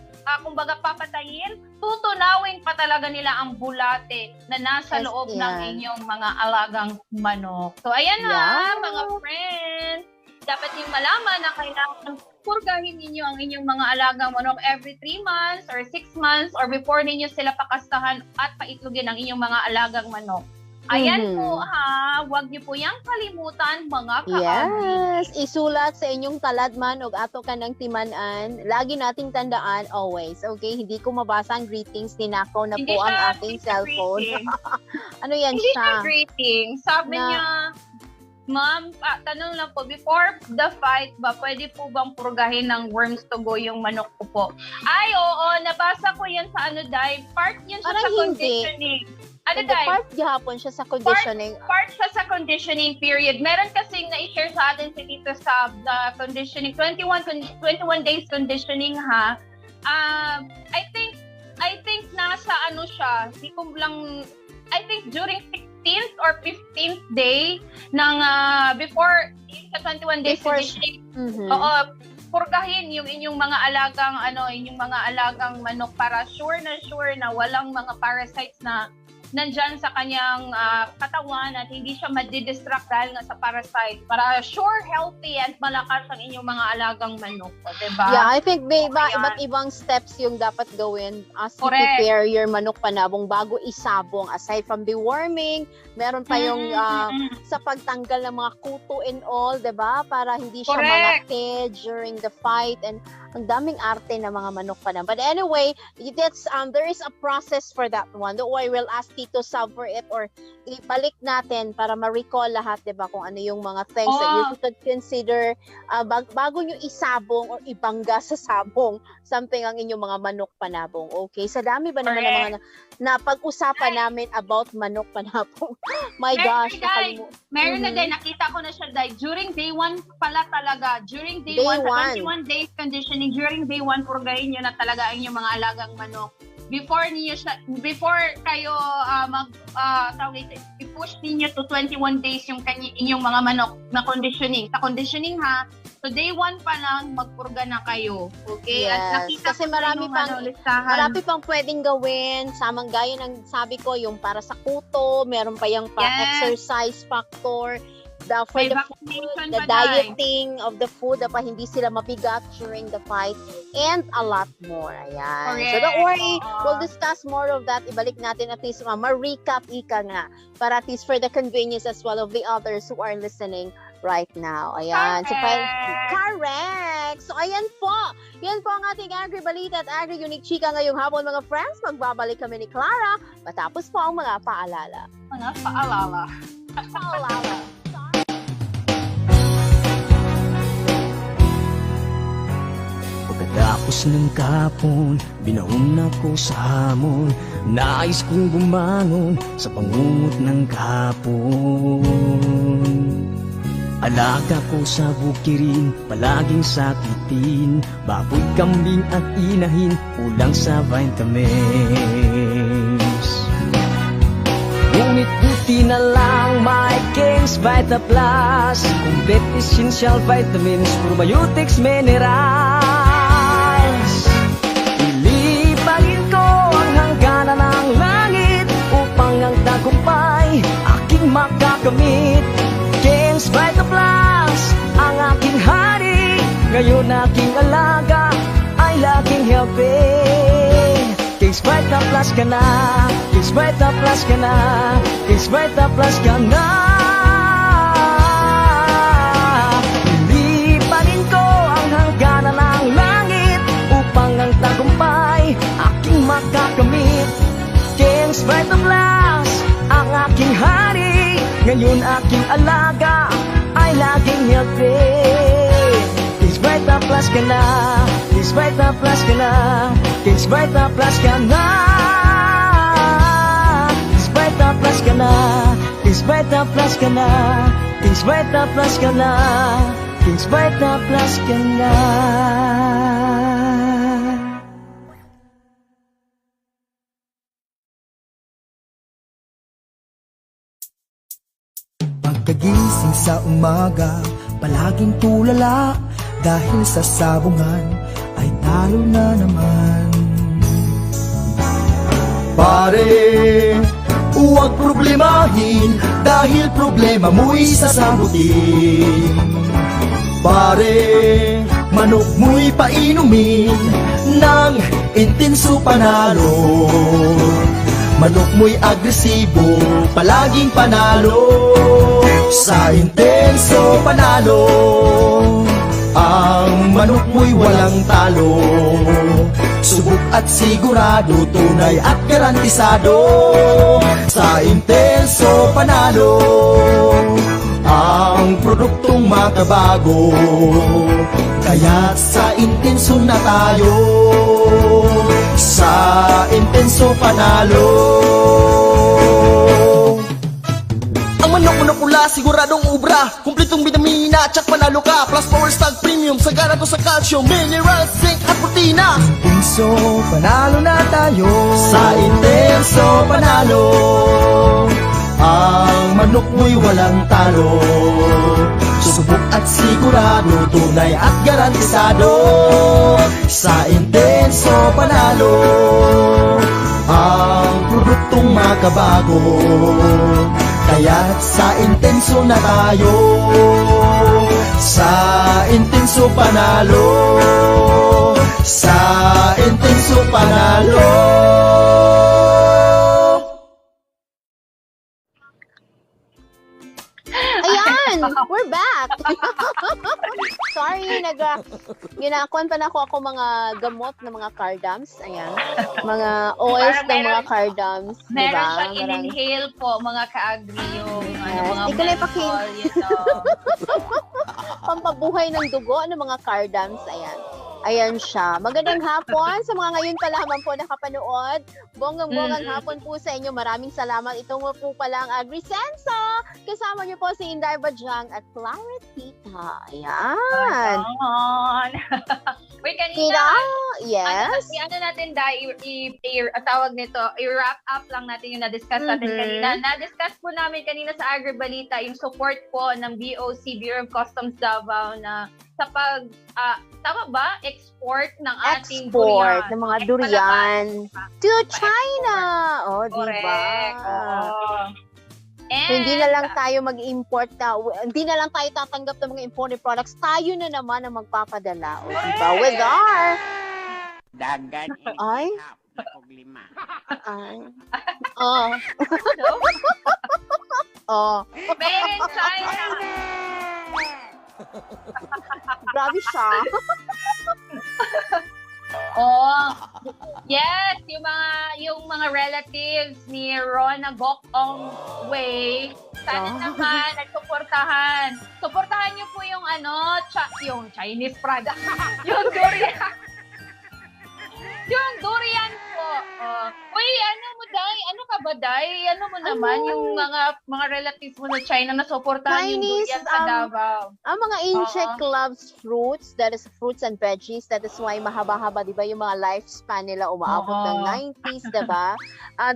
kumbaga papatayin, tutunawin pa talaga nila ang bulate na nasa loob ng inyong mga alagang manok. So, ayan na, mga friends. Dapat yung malaman na kailangan purgahin ninyo ang inyong mga alagang manok every 3 months or 6 months or before ninyo sila pakastahan at paitlogin ang inyong mga alagang manok. Ayan po ha, huwag niyo po yang kalimutan mga ka-agri. Isulat sa inyong taladman o ato ka ng timanan. Lagi nating tandaan always, okay? Hindi ko mabasa ang greetings, ninakaw na po ang ating cellphone. Ano yan hindi siya? Hindi greeting. Sabi niya, ma'am, tanong lang po, before the fight ba, pwede po bang purgahin ng worms to go yung manok ko po? Ay, oo, nabasa ko yan sa dahil part yun siya sa conditioning. Part gihapon siya sa conditioning. Part siya sa conditioning period. Meron kasing na-share sa atin si Tito Sab the conditioning, 21 days conditioning ha. I think nasa siya, di ko lang, I think during 16th or 15th day ng before sa 21 days conditioning. Purgahin yung inyong mga alagang manok para sure na walang mga parasites na nandyan sa kanyang katawan at hindi siya madidistract dahil nga sa parasite. Para sure, healthy and malakas ang inyong mga alagang manok. Diba? Yeah, I think iba't ibang steps yung dapat gawin as you prepare your manok panabong bago isabong. Aside from deworming, meron pa yung sa pagtanggal ng mga kuto and all, diba? Para hindi siya mangate during the fight, and ang daming arte ng mga manok pa na. But anyway, that's there is a process for that one. Don't worry, we'll ask Tito Sab for it or ibalik natin para ma-recall lahat, diba, kung ano yung mga things that you should consider bago nyo isabong or ibangga sa sabong something ang inyong mga manok panabong. Okay, sa dami ba naman ng mga napag-usapan namin about manok panabong? My gosh, meron na din, nakita ko na siya dahil during day 1 pala talaga, during day 1 sa 21 days conditioning, during day 1 purgahin nyo na talaga ang inyong mga alagang manok. Before kayo i-push ninyo to 21 days yung inyong mga manok na conditioning. Sa conditioning ha, so day 1 pa lang magpurga na kayo. Okay? Yes. At nakita kasi marami pang pwedeng gawin. Samang gaya ng sabi ko, yung para sa kuto, meron pa yung exercise factor. For the food, the dieting of the food, dapat hindi sila mabigat during the fight, and a lot more. Ayan. Correct. So don't worry, we'll discuss more of that. Ibalik natin at least ma-recap ika nga para at least for the convenience as well of the others who are listening right now. Ayan. So, Correct. correct. So, ayan po. Yan po ang ating Agri Balita at Agri Unique Chika ngayong hapon, mga friends. Magbabalik kami ni Clara matapos po ang mga paalala. Mga paalala. Paalala. Pagkatapos ng kahapon, binaon ako sa hamon. Nais kong bumangon sa pangungot ng kahapon. Alaga ko sa bukirin, palaging sakitin. Baboy, kambing at inahin, kulang sa vitamins. Ngunit buti na lang may King's Vita Plus, complete essential vitamins, probiotics, minerals. Ilipagin ko ang hangganan ng langit upang ang tagumpay aking makakamit. King's Vita Plus, ang aking hari, ngayon aking alaga ay laging healthy. King's Vita Plus ka na, King's Vita Plus ka na, King's Vita Plus ka na. Ilipanin ko ang hangganan ng langit upang ang tagumpay aking makakamit. King's Vita Plus, ang aking hari, ngayon aking alaga ay laging healthy. King's Vita Plus ka na, King's Vita Plus ka na, King's Vita Plus ka na. King's Vita Plus ka na, King's Vita Plus ka na, King's Vita Plus ka na, King's Vita Plus ka na. Pagkagising sa umaga, palaging tulala, dahil sa sabungan ay talo na naman. Pare, huwag problemahin, dahil problema mo'y sasagutin. Pare, manok mo'y painumin ng intenso panalo. Manok mo'y agresibo, palaging panalo. Sa intenso panalo, ang manok mo'y walang talo. Subok at sigurado, tunay at garantisado. Sa intenso panalo, ang produktong makabago. Kaya't sa intenso na tayo, sa intenso panalo. Ang manok pula, siguradong ubra, kumpletong vitamina, tsak panalo ka. Plus Power Stag Premium, sagana to sa calcium, minerals, zinc at protina. Intenso panalo na tayo, sa intenso panalo. Ang manok mo'y walang talo. Subok at sigurado, tunay at garantisado. Sa intenso panalo, ang produktong makabago. Kaya't sa intenso na tayo, sa intenso panalo, sa intenso panalo. Ayan! We're back! Sorry, ginakuan pa na ako mga gamot ng mga cardams. Ayan. Mga oils ng mga cardams. Meron Diba? siyang in-inhale po, mga ka-agri yung Yes, mga di ko na ipakin- menthol, you know. Pampabuhay ng dugo ng mga cardams. Ayan. Ayan siya. Magandang hapon sa mga ngayon pa lamang po nakapanood. Bonggang-bonggang hapon po sa inyo. Maraming salamat. Ito mo po pala ang AgriSenso. Kasama niyo po si Inday Bajang at Claritita. Ayan. On. Wait, Tita, kanina, yes. ano natin, tawag nito, i-wrap up lang natin yung na-discuss natin kanina. Na-discuss po namin kanina sa Agri Balita yung support po ng BOC, Bureau of Customs Davao, na sa tama ba? Export ng ating Export durian. ng mga durian to China. Oh, di ba? Correct. Oo. And, Hindi na lang tayo mag-import hindi na lang tayo tatanggap ng mga imported products. Tayo na naman ang magpapadala. O, diba? With our... Dagan Ay? ihap na problema. Ay. Oh. Oh. Made in China. Grabe siya. Oh, yes, yung mga relatives ni Rona Gokong Wei, sana naman nagsuportahan. Suportahan niyo po yung yung Chinese product, yung durian. Yung durian po. Uy, ano mo, Day? Ano ka ba, Day? Ano mo naman, yung mga relatives mo na China na suportahan yung Chinese, durian sa Davao. Ang mga insect loves fruits, that is fruits and veggies, that is why mahaba-haba, di ba, yung mga lifespan nila umaabot ng 90s, di ba?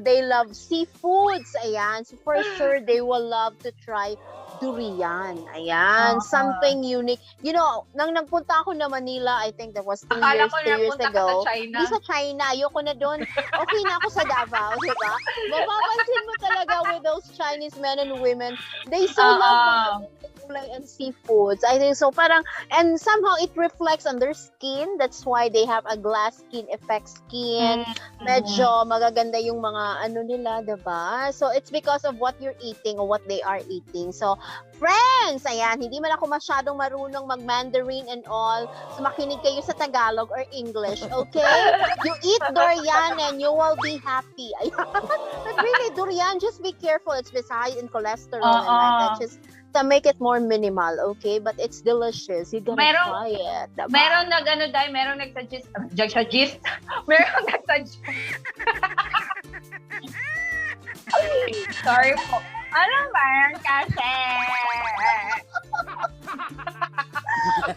They love seafoods, ayan. So for sure, they will love to try durian. Ayan, something unique. You know, nang nagpunta ako na Manila, I think that was 2 Akala years, ko 3 years napunta ka ago. sa China. Hindi sa China, ayoko na doon. Okay na ako sa Davao, di ba? Mapapansin mo talaga with those Chinese men and women, they so love gulay and seafoods. I think so. Parang, and somehow it reflects on their skin. That's why they have a glass skin effect skin. Medyo magaganda yung mga ano nila, diba? So, it's because of what you're eating or what they are eating. So, friends, ayan, hindi man ako masyadong marunong mag-Mandarin and all. So, makinig kayo sa Tagalog or English, okay? You eat durian and you will be happy. Ayan. But really, durian, just be careful. It's high in cholesterol and like that. Just to make it more minimal, okay? But it's delicious. You gotta try it. Diba? Merong nag-suggest. Merong nag-suggest. Sorry po. Ano ba yan kasi?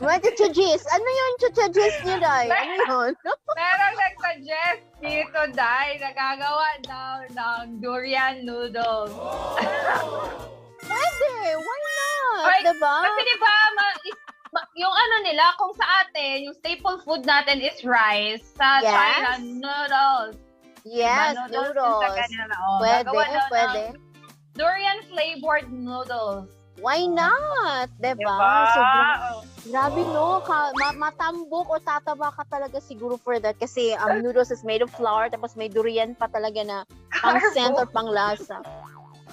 Chuchugis. Ano yung chuchugis niyo, Day? Ano yun? Merong nag-suggest dito, Day, nagagawa daw ng durian noodles. Pwede. Why not? Ay, Diba? Kasi diba, yung ano nila, kung sa atin, yung staple food natin is rice. Sa Yes. China, noodles. Yes, Diba, noodles. Sa kanila. Oh, Pwede, gagawa daw ng pwede. Durian flavored noodles. Why not? Diba? Diba? Sobrang, grabe no, matambok o tataba ka talaga siguro for that kasi noodles is made of flour tapos may durian pa talaga na pang scent or pang lasa.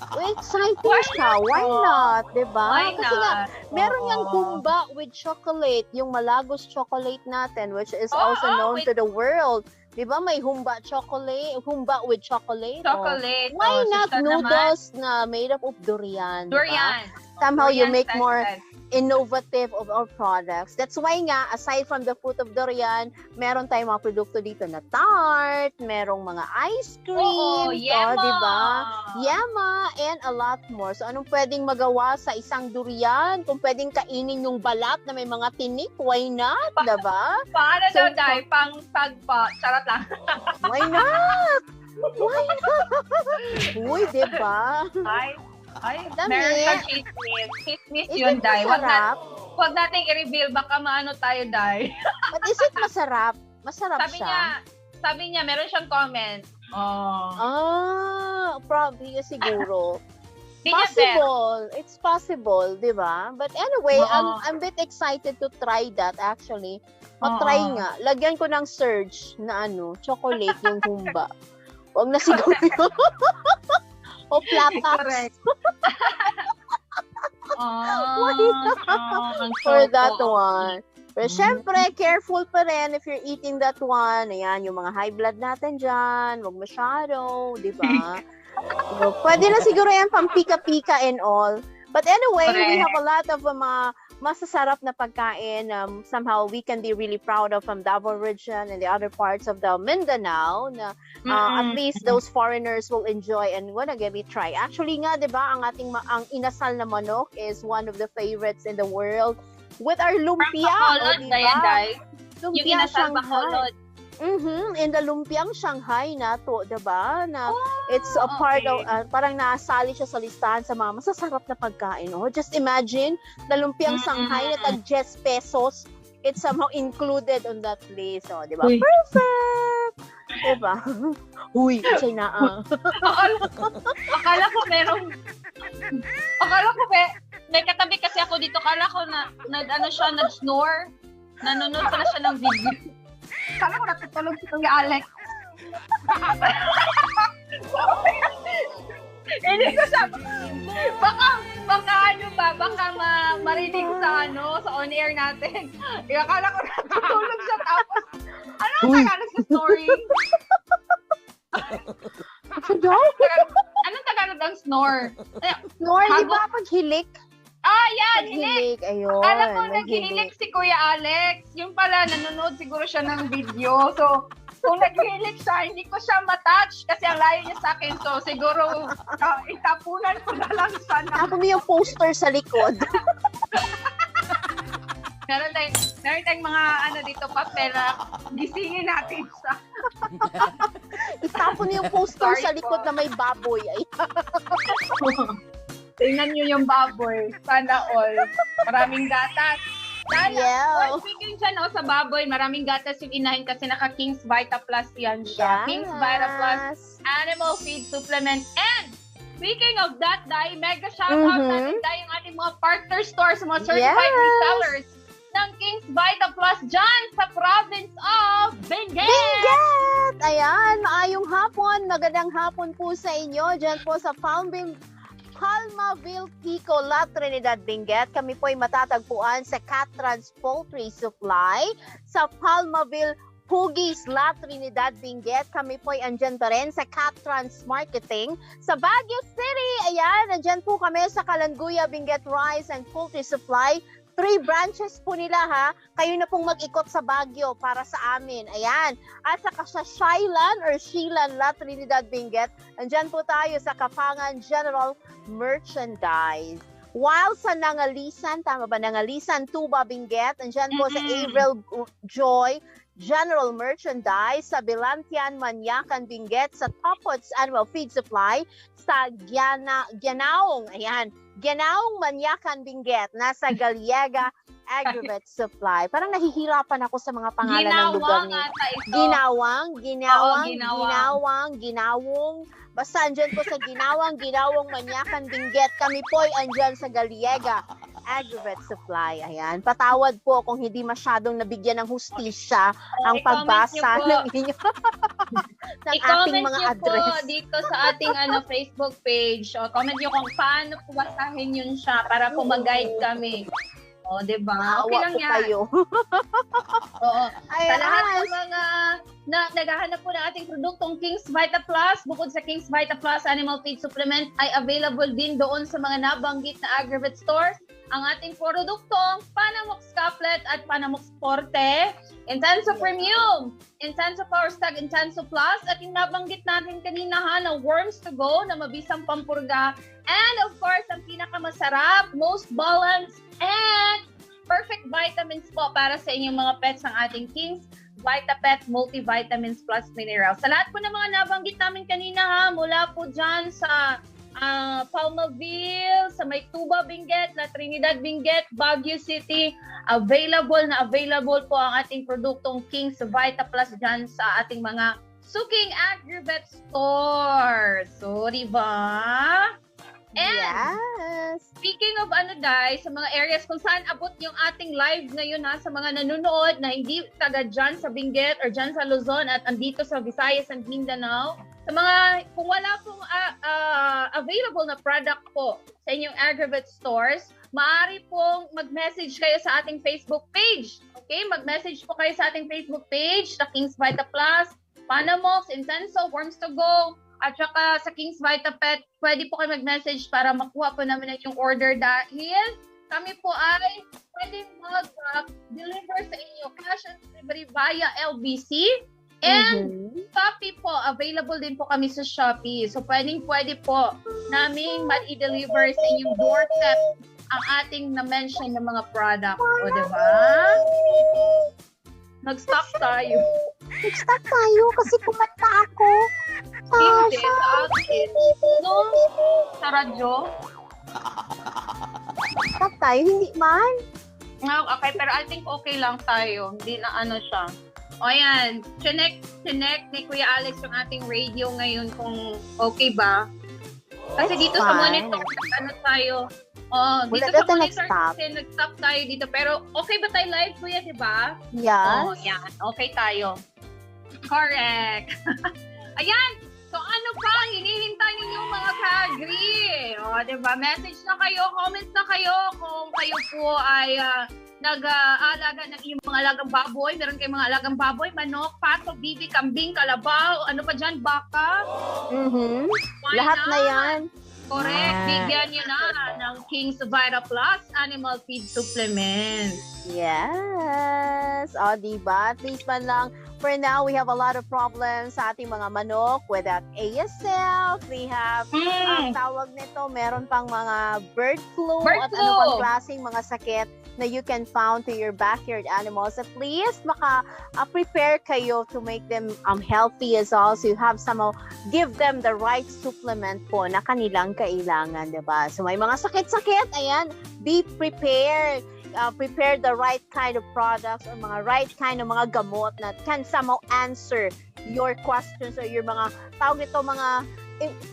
Exciting siya. Why not? Diba? Why Kasi nga, not? meron yung humba with chocolate, yung Malagos chocolate natin, which is also known to the world. Diba? May humba with chocolate. Chocolate. Why not susunod noodles na made up of durian? naman. Durian. Somehow you Durian make more scented. innovative of our products. That's why nga, aside from the fruit of durian, meron tayong mga produkto dito na tart, merong mga ice cream, Oo, yema. diba? Yema, and a lot more. So, anong pwedeng magawa sa isang durian? Kung pwedeng kainin yung balat na may mga tinik, why not? Diba? Paano So, daw, Day? Pang sagpa. Charot lang. Why not? Why not? Uy, diba? Ay, Dami. meron kang chismis. Chismis Is yun, it Day. masarap? Huwag nating i-reveal. Baka maano tayo, Day. But is it masarap? Masarap siya. Sabi niya, meron siyang comment. Probably siguro. Di niya bet. Possible. It's possible, di ba? But anyway, I'm a bit excited to try that actually. Mag-try nga. Lagyan ko ng surge na chocolate yung humba. Huwag na siguro yun. O platas. For that one. Pero syempre, careful pa rin if you're eating that one. Ayan, yung mga high blood natin dyan. Huwag masyado, di ba? So, pwede na siguro yan pang pika-pika and all. But anyway, we have a lot of mga masasarap na pagkain. Somehow, we can be really proud of from Davao region and the other parts of the Mindanao na at least those foreigners will enjoy and wanna give it try. Actually nga, di ba, ang inasal na manok is one of the favorites in the world with our lumpia. Bacolod na yan, Day. Yung Lumpia inasal Bacolod. In the lumpiang Shanghai na to, diba? Na it's a part of, parang nasali siya sa listahan sa mga masasarap na pagkain. Oh, just imagine, the lumpiang Shanghai na tag 10 pesos, it's somehow included on that list. Oh, diba? Uy. Perfect! Diba? Uy, China. Akala ko may katabi kasi ako dito. Akala ko nag-snore. Nanonood pala siya ng video. Akala ko natutulog si Kuya Alex. Hindi ko sabi. Baka baka marinig sa sa on-air natin. Akala ko nakatulog siya tapos, anong Tagalog sa story? Anong Tagalog ang snore? Snore, di ba pag hilik? Yan, hilik. Ayun. Alam ko, naghihilik si Kuya Alex. Yung pala, nanonood siguro siya ng video. So, kung naghihilik siya, hindi ko siya matouch kasi ang layo niya sa akin. So, siguro, itapunan ko na lang siya. Ako mo yung poster sa likod. Meron tayong mga dito papel na gisingin natin siya. Itapon niyo yung poster sa likod na may baboy. Ay. Tingnan niyo yung baboy. Sana all. Maraming gatas. Yeah. Speaking siya sa baboy, maraming gatas yung inahin kasi naka King's Vita Plus yan siya. Yes. King's Vita Plus Animal Feed Supplement. And speaking of that, Dai, mega shoutout natin Dai yung ating mga partner stores, mga certified resellers ng King's Vita Plus dyan sa province of Benguet. Benguet! Ayan, maayong hapon. Magandang hapon po sa inyo. Dyan po sa Palmaville, Pico, La Trinidad, Benguet. Kami po ay matatagpuan sa Catrans Poultry Supply sa Palmaville, Hugis, La Trinidad, Benguet. Kami po ay andyan pa rin sa Catrans Marketing sa Baguio City. Ayan, andyan po kami sa Kalanguya, Benguet Rice and Poultry Supply. 3 branches po nila ha. Kayo na pong mag-ikot sa Baguio para sa amin. Ayan. At saka sa Shilan, La Trinidad, Benguet. Andyan po tayo sa Kapangan General Merchandise. While sa Nangalisan, tama ba? Nangalisan, Tuba, Benguet. Andyan po sa Avril Joy General Merchandise, sa Bilantian, Manyacan, Benguet, sa Topots Annual Feed Supply, sa Gianaong, ayan, Gianaong, Manyacan, Benguet, nasa Galiega Aggregate Supply. Parang nahihirapan ako sa mga pangalan ng lugar niyo. Ginawang. Basta andyan po sa Ginawang, Manyacan, Benguet. Kami po ay andyan sa Galiega Aggregate Supply. Ayan. Patawad po kung hindi masyadong nabigyan ng hustisya ang pagbasa ng inyo ng ating mga address. I-comment nyo po dito sa ating Facebook page. O, comment nyo kung paano po basahin yun siya para po mag-guide kami. O, diba? Okay lang yan. Kayo. Oo. Sa lahat ng mga naghahanap po ng ating produktong King's Vita Plus, bukod sa King's Vita Plus Animal Feed Supplement, ay available din doon sa mga nabanggit na aggregate stores ang ating produktong Panamox Couplet at Panamox Forte, Intenso Premium, Intenso Power Stag, Intenso Plus, at yung nabanggit natin kanina na Worms to Go na mabisang pampurga, and of course, ang pinakamasarap, most balanced, and perfect vitamins po para sa inyong mga pets ang ating King's Vita Pet Multivitamins Plus Minerals. Sa lahat po ng mga nabanggit namin kanina mula po dyan sa Palmaville, sa may Tuba, Benguet, La Trinidad, Benguet, Baguio City, available po ang ating produktong King's Vita Plus dyan sa ating mga suking aggregate store. So, diba? And, yes. Speaking of Dai, sa mga areas kung saan abot yung ating live ngayon sa mga nanonood na hindi taga dyan sa Benguet or dyan sa Luzon at andito sa Visayas and Mindanao, sa mga, kung wala pong available na product po sa inyong aggregate stores, maaari pong mag-message kayo sa ating Facebook page. Okay? Mag-message po kayo sa ating Facebook page, sa King's Vita Plus, Panamox, Intenso, Worms to Go, at saka sa King's Vita Pet, pwede po kayo mag-message para makuha po namin yung order dahil kami po ay pwede mag-deliver sa inyo cash and delivery via LBC. And Shopee po, available din po kami sa Shopee. So pwede po namin ma-deliver sa inyong doorstep ang ating na-mention ng mga product. O, diba? Nag-stop tayo. Nag-stop tayo kasi kumanta ako. Hindi, sa atin. No? Sa radyo? Stop tayo, hindi man. Okay, pero I think okay lang tayo. Hindi na siya. O yan, connect ni Kuya Alex yung ating radio ngayon kung okay ba. Kasi dito sa monitor, tayo. Dito sa monitor kasi nag-stop tayo dito. Pero okay ba tayo live, Kuya, di ba? Yes. Yan. Okay tayo. Correct. Ayan. So ano pa ang hinihintay ninyo mga ka-agree? O, diba? Message na kayo, comments na kayo kung kayo po ay nag-aalaga ng iyong mga alagang baboy. Meron kayong mga alagang baboy, manok, pato, bibi, kambing, kalabaw, ano pa dyan, baka. Why Lahat na not? yan. Correct. Bigyan nyo na ng King's Vita Plus Animal Feed Supplement. Yes. O, diba? At least man lang, for now, we have a lot of problems sa ating mga manok without ASF. We have, ang tawag nito, meron pang mga bird flu Bird at ano flu. pang klaseng mga sakit na you can found to your backyard animals. At least, prepare kayo to make them healthy as well. So you have somehow give them the right supplement po na kanilang kailangan, diba? So may mga sakit-sakit, ayan, be prepared. Prepare the right kind of products or mga right kind of mga gamot na can somehow answer your questions or your mga tawag nito mga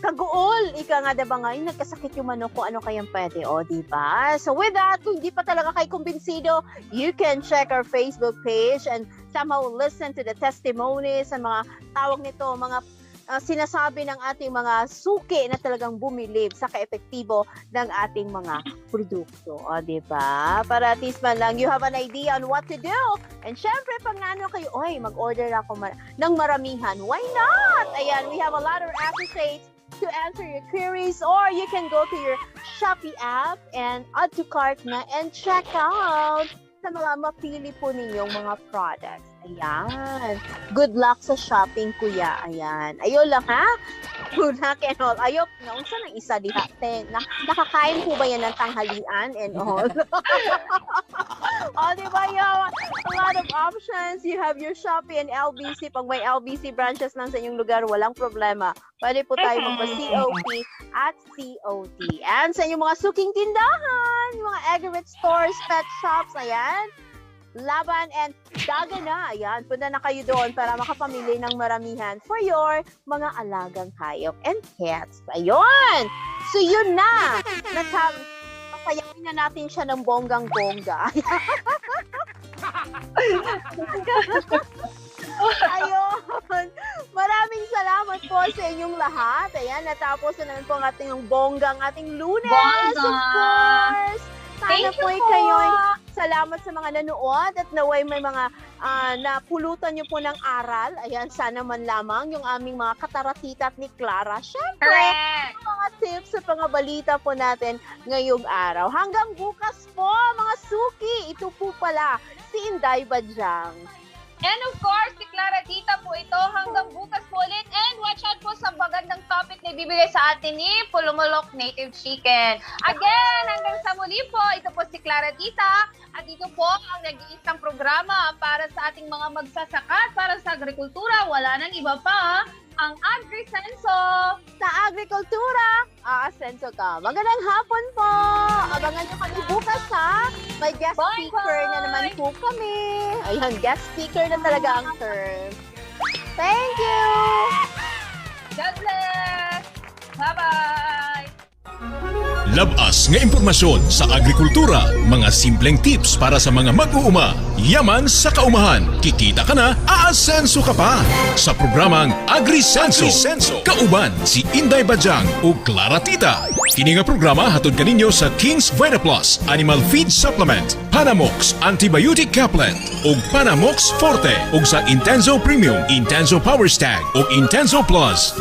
kaguol. Ika nga diba nga, nagkasakit yung manok kung ano kayang pwede. O, diba? So with that, kung hindi pa talaga kayo kumbinsido, you can check our Facebook page and somehow listen to the testimonies and mga tawag nito, mga sinasabi ng ating mga suki na talagang bumilib sa kaepektibo ng ating mga produkto. O, diba? Para at least man lang, you have an idea on what to do. And syempre, pag naano kayo, oy, mag-order ako ng maramihan. Why not? Ayan, we have a lot of associates to answer your queries, or you can go to your Shopee app and add to cart na and check out sa mga mapili po ninyong mga products. Ayan. Good luck sa shopping, kuya. Ayan. Ayo lang, ha? Good luck and all. Ayop, naon sa ng isa diha. Nakakain po ba yan ng tanghalian and all? O, diba yun? A lot of options. You have your Shopee and LBC. Pag may LBC branches lang sa inyong lugar, walang problema. Pwede po tayo magpa-COP at COD. And sa inyong mga suking tindahan, mga aggregate stores, pet shops, ayan. Laban and Dagana. Ayan, punta na kayo doon para makapamili ng maramihan for your mga alagang hayop and pets. Ayun! So yun na! Papayakin na natin siya ng bonggang-bongga. Ayun! Maraming salamat po sa inyong lahat. Ayan, natapos na naman po ang ating bonggang ating Lunes, of course! Sana po kayo salamat sa mga nanood at naway may mga napulutan nyo po ng aral. Ayan, sana man lamang yung aming mga kataratita ni Clara. Siyempre, mga tips sa mga balita po natin ngayong araw. Hanggang bukas po, mga suki. Ito po pala, si Inday Badyang. And of course, si Clara Tita po ito hanggang bukas po ulit. And watch out po sa magandang topic na ibibigay sa atin ni Pulumulok Native Chicken. Again, hanggang sa muli po, ito po si Clara Tita. At ito po ang nag-iisang programa para sa ating mga magsasaka, para sa agrikultura. Wala nang iba pa, ang AgriSenso. Sa agrikultura, aasenso ka. Magandang hapon po. Abangan nyo kami bukas, ha? May guest speaker na naman po kami. Ayan, guest speaker na talaga ang term. Thank you! God bless! Bye-bye! Labas nga impormasyon sa agrikultura, mga simpleng tips para sa mga mag-uuma. Yaman sa kaumahan, kikita ka na, aasenso ka pa. Sa programang AgriSenso, kauban si Inday Badyang o Clara Tita. Kini nga programa hatod kaninyo sa King's Vita Plus Animal Feed Supplement, Panamox Antibiotic Caplet ug Panamox Forte ug sa Intenso Premium, Intenso Power Stag ug Intenso Plus.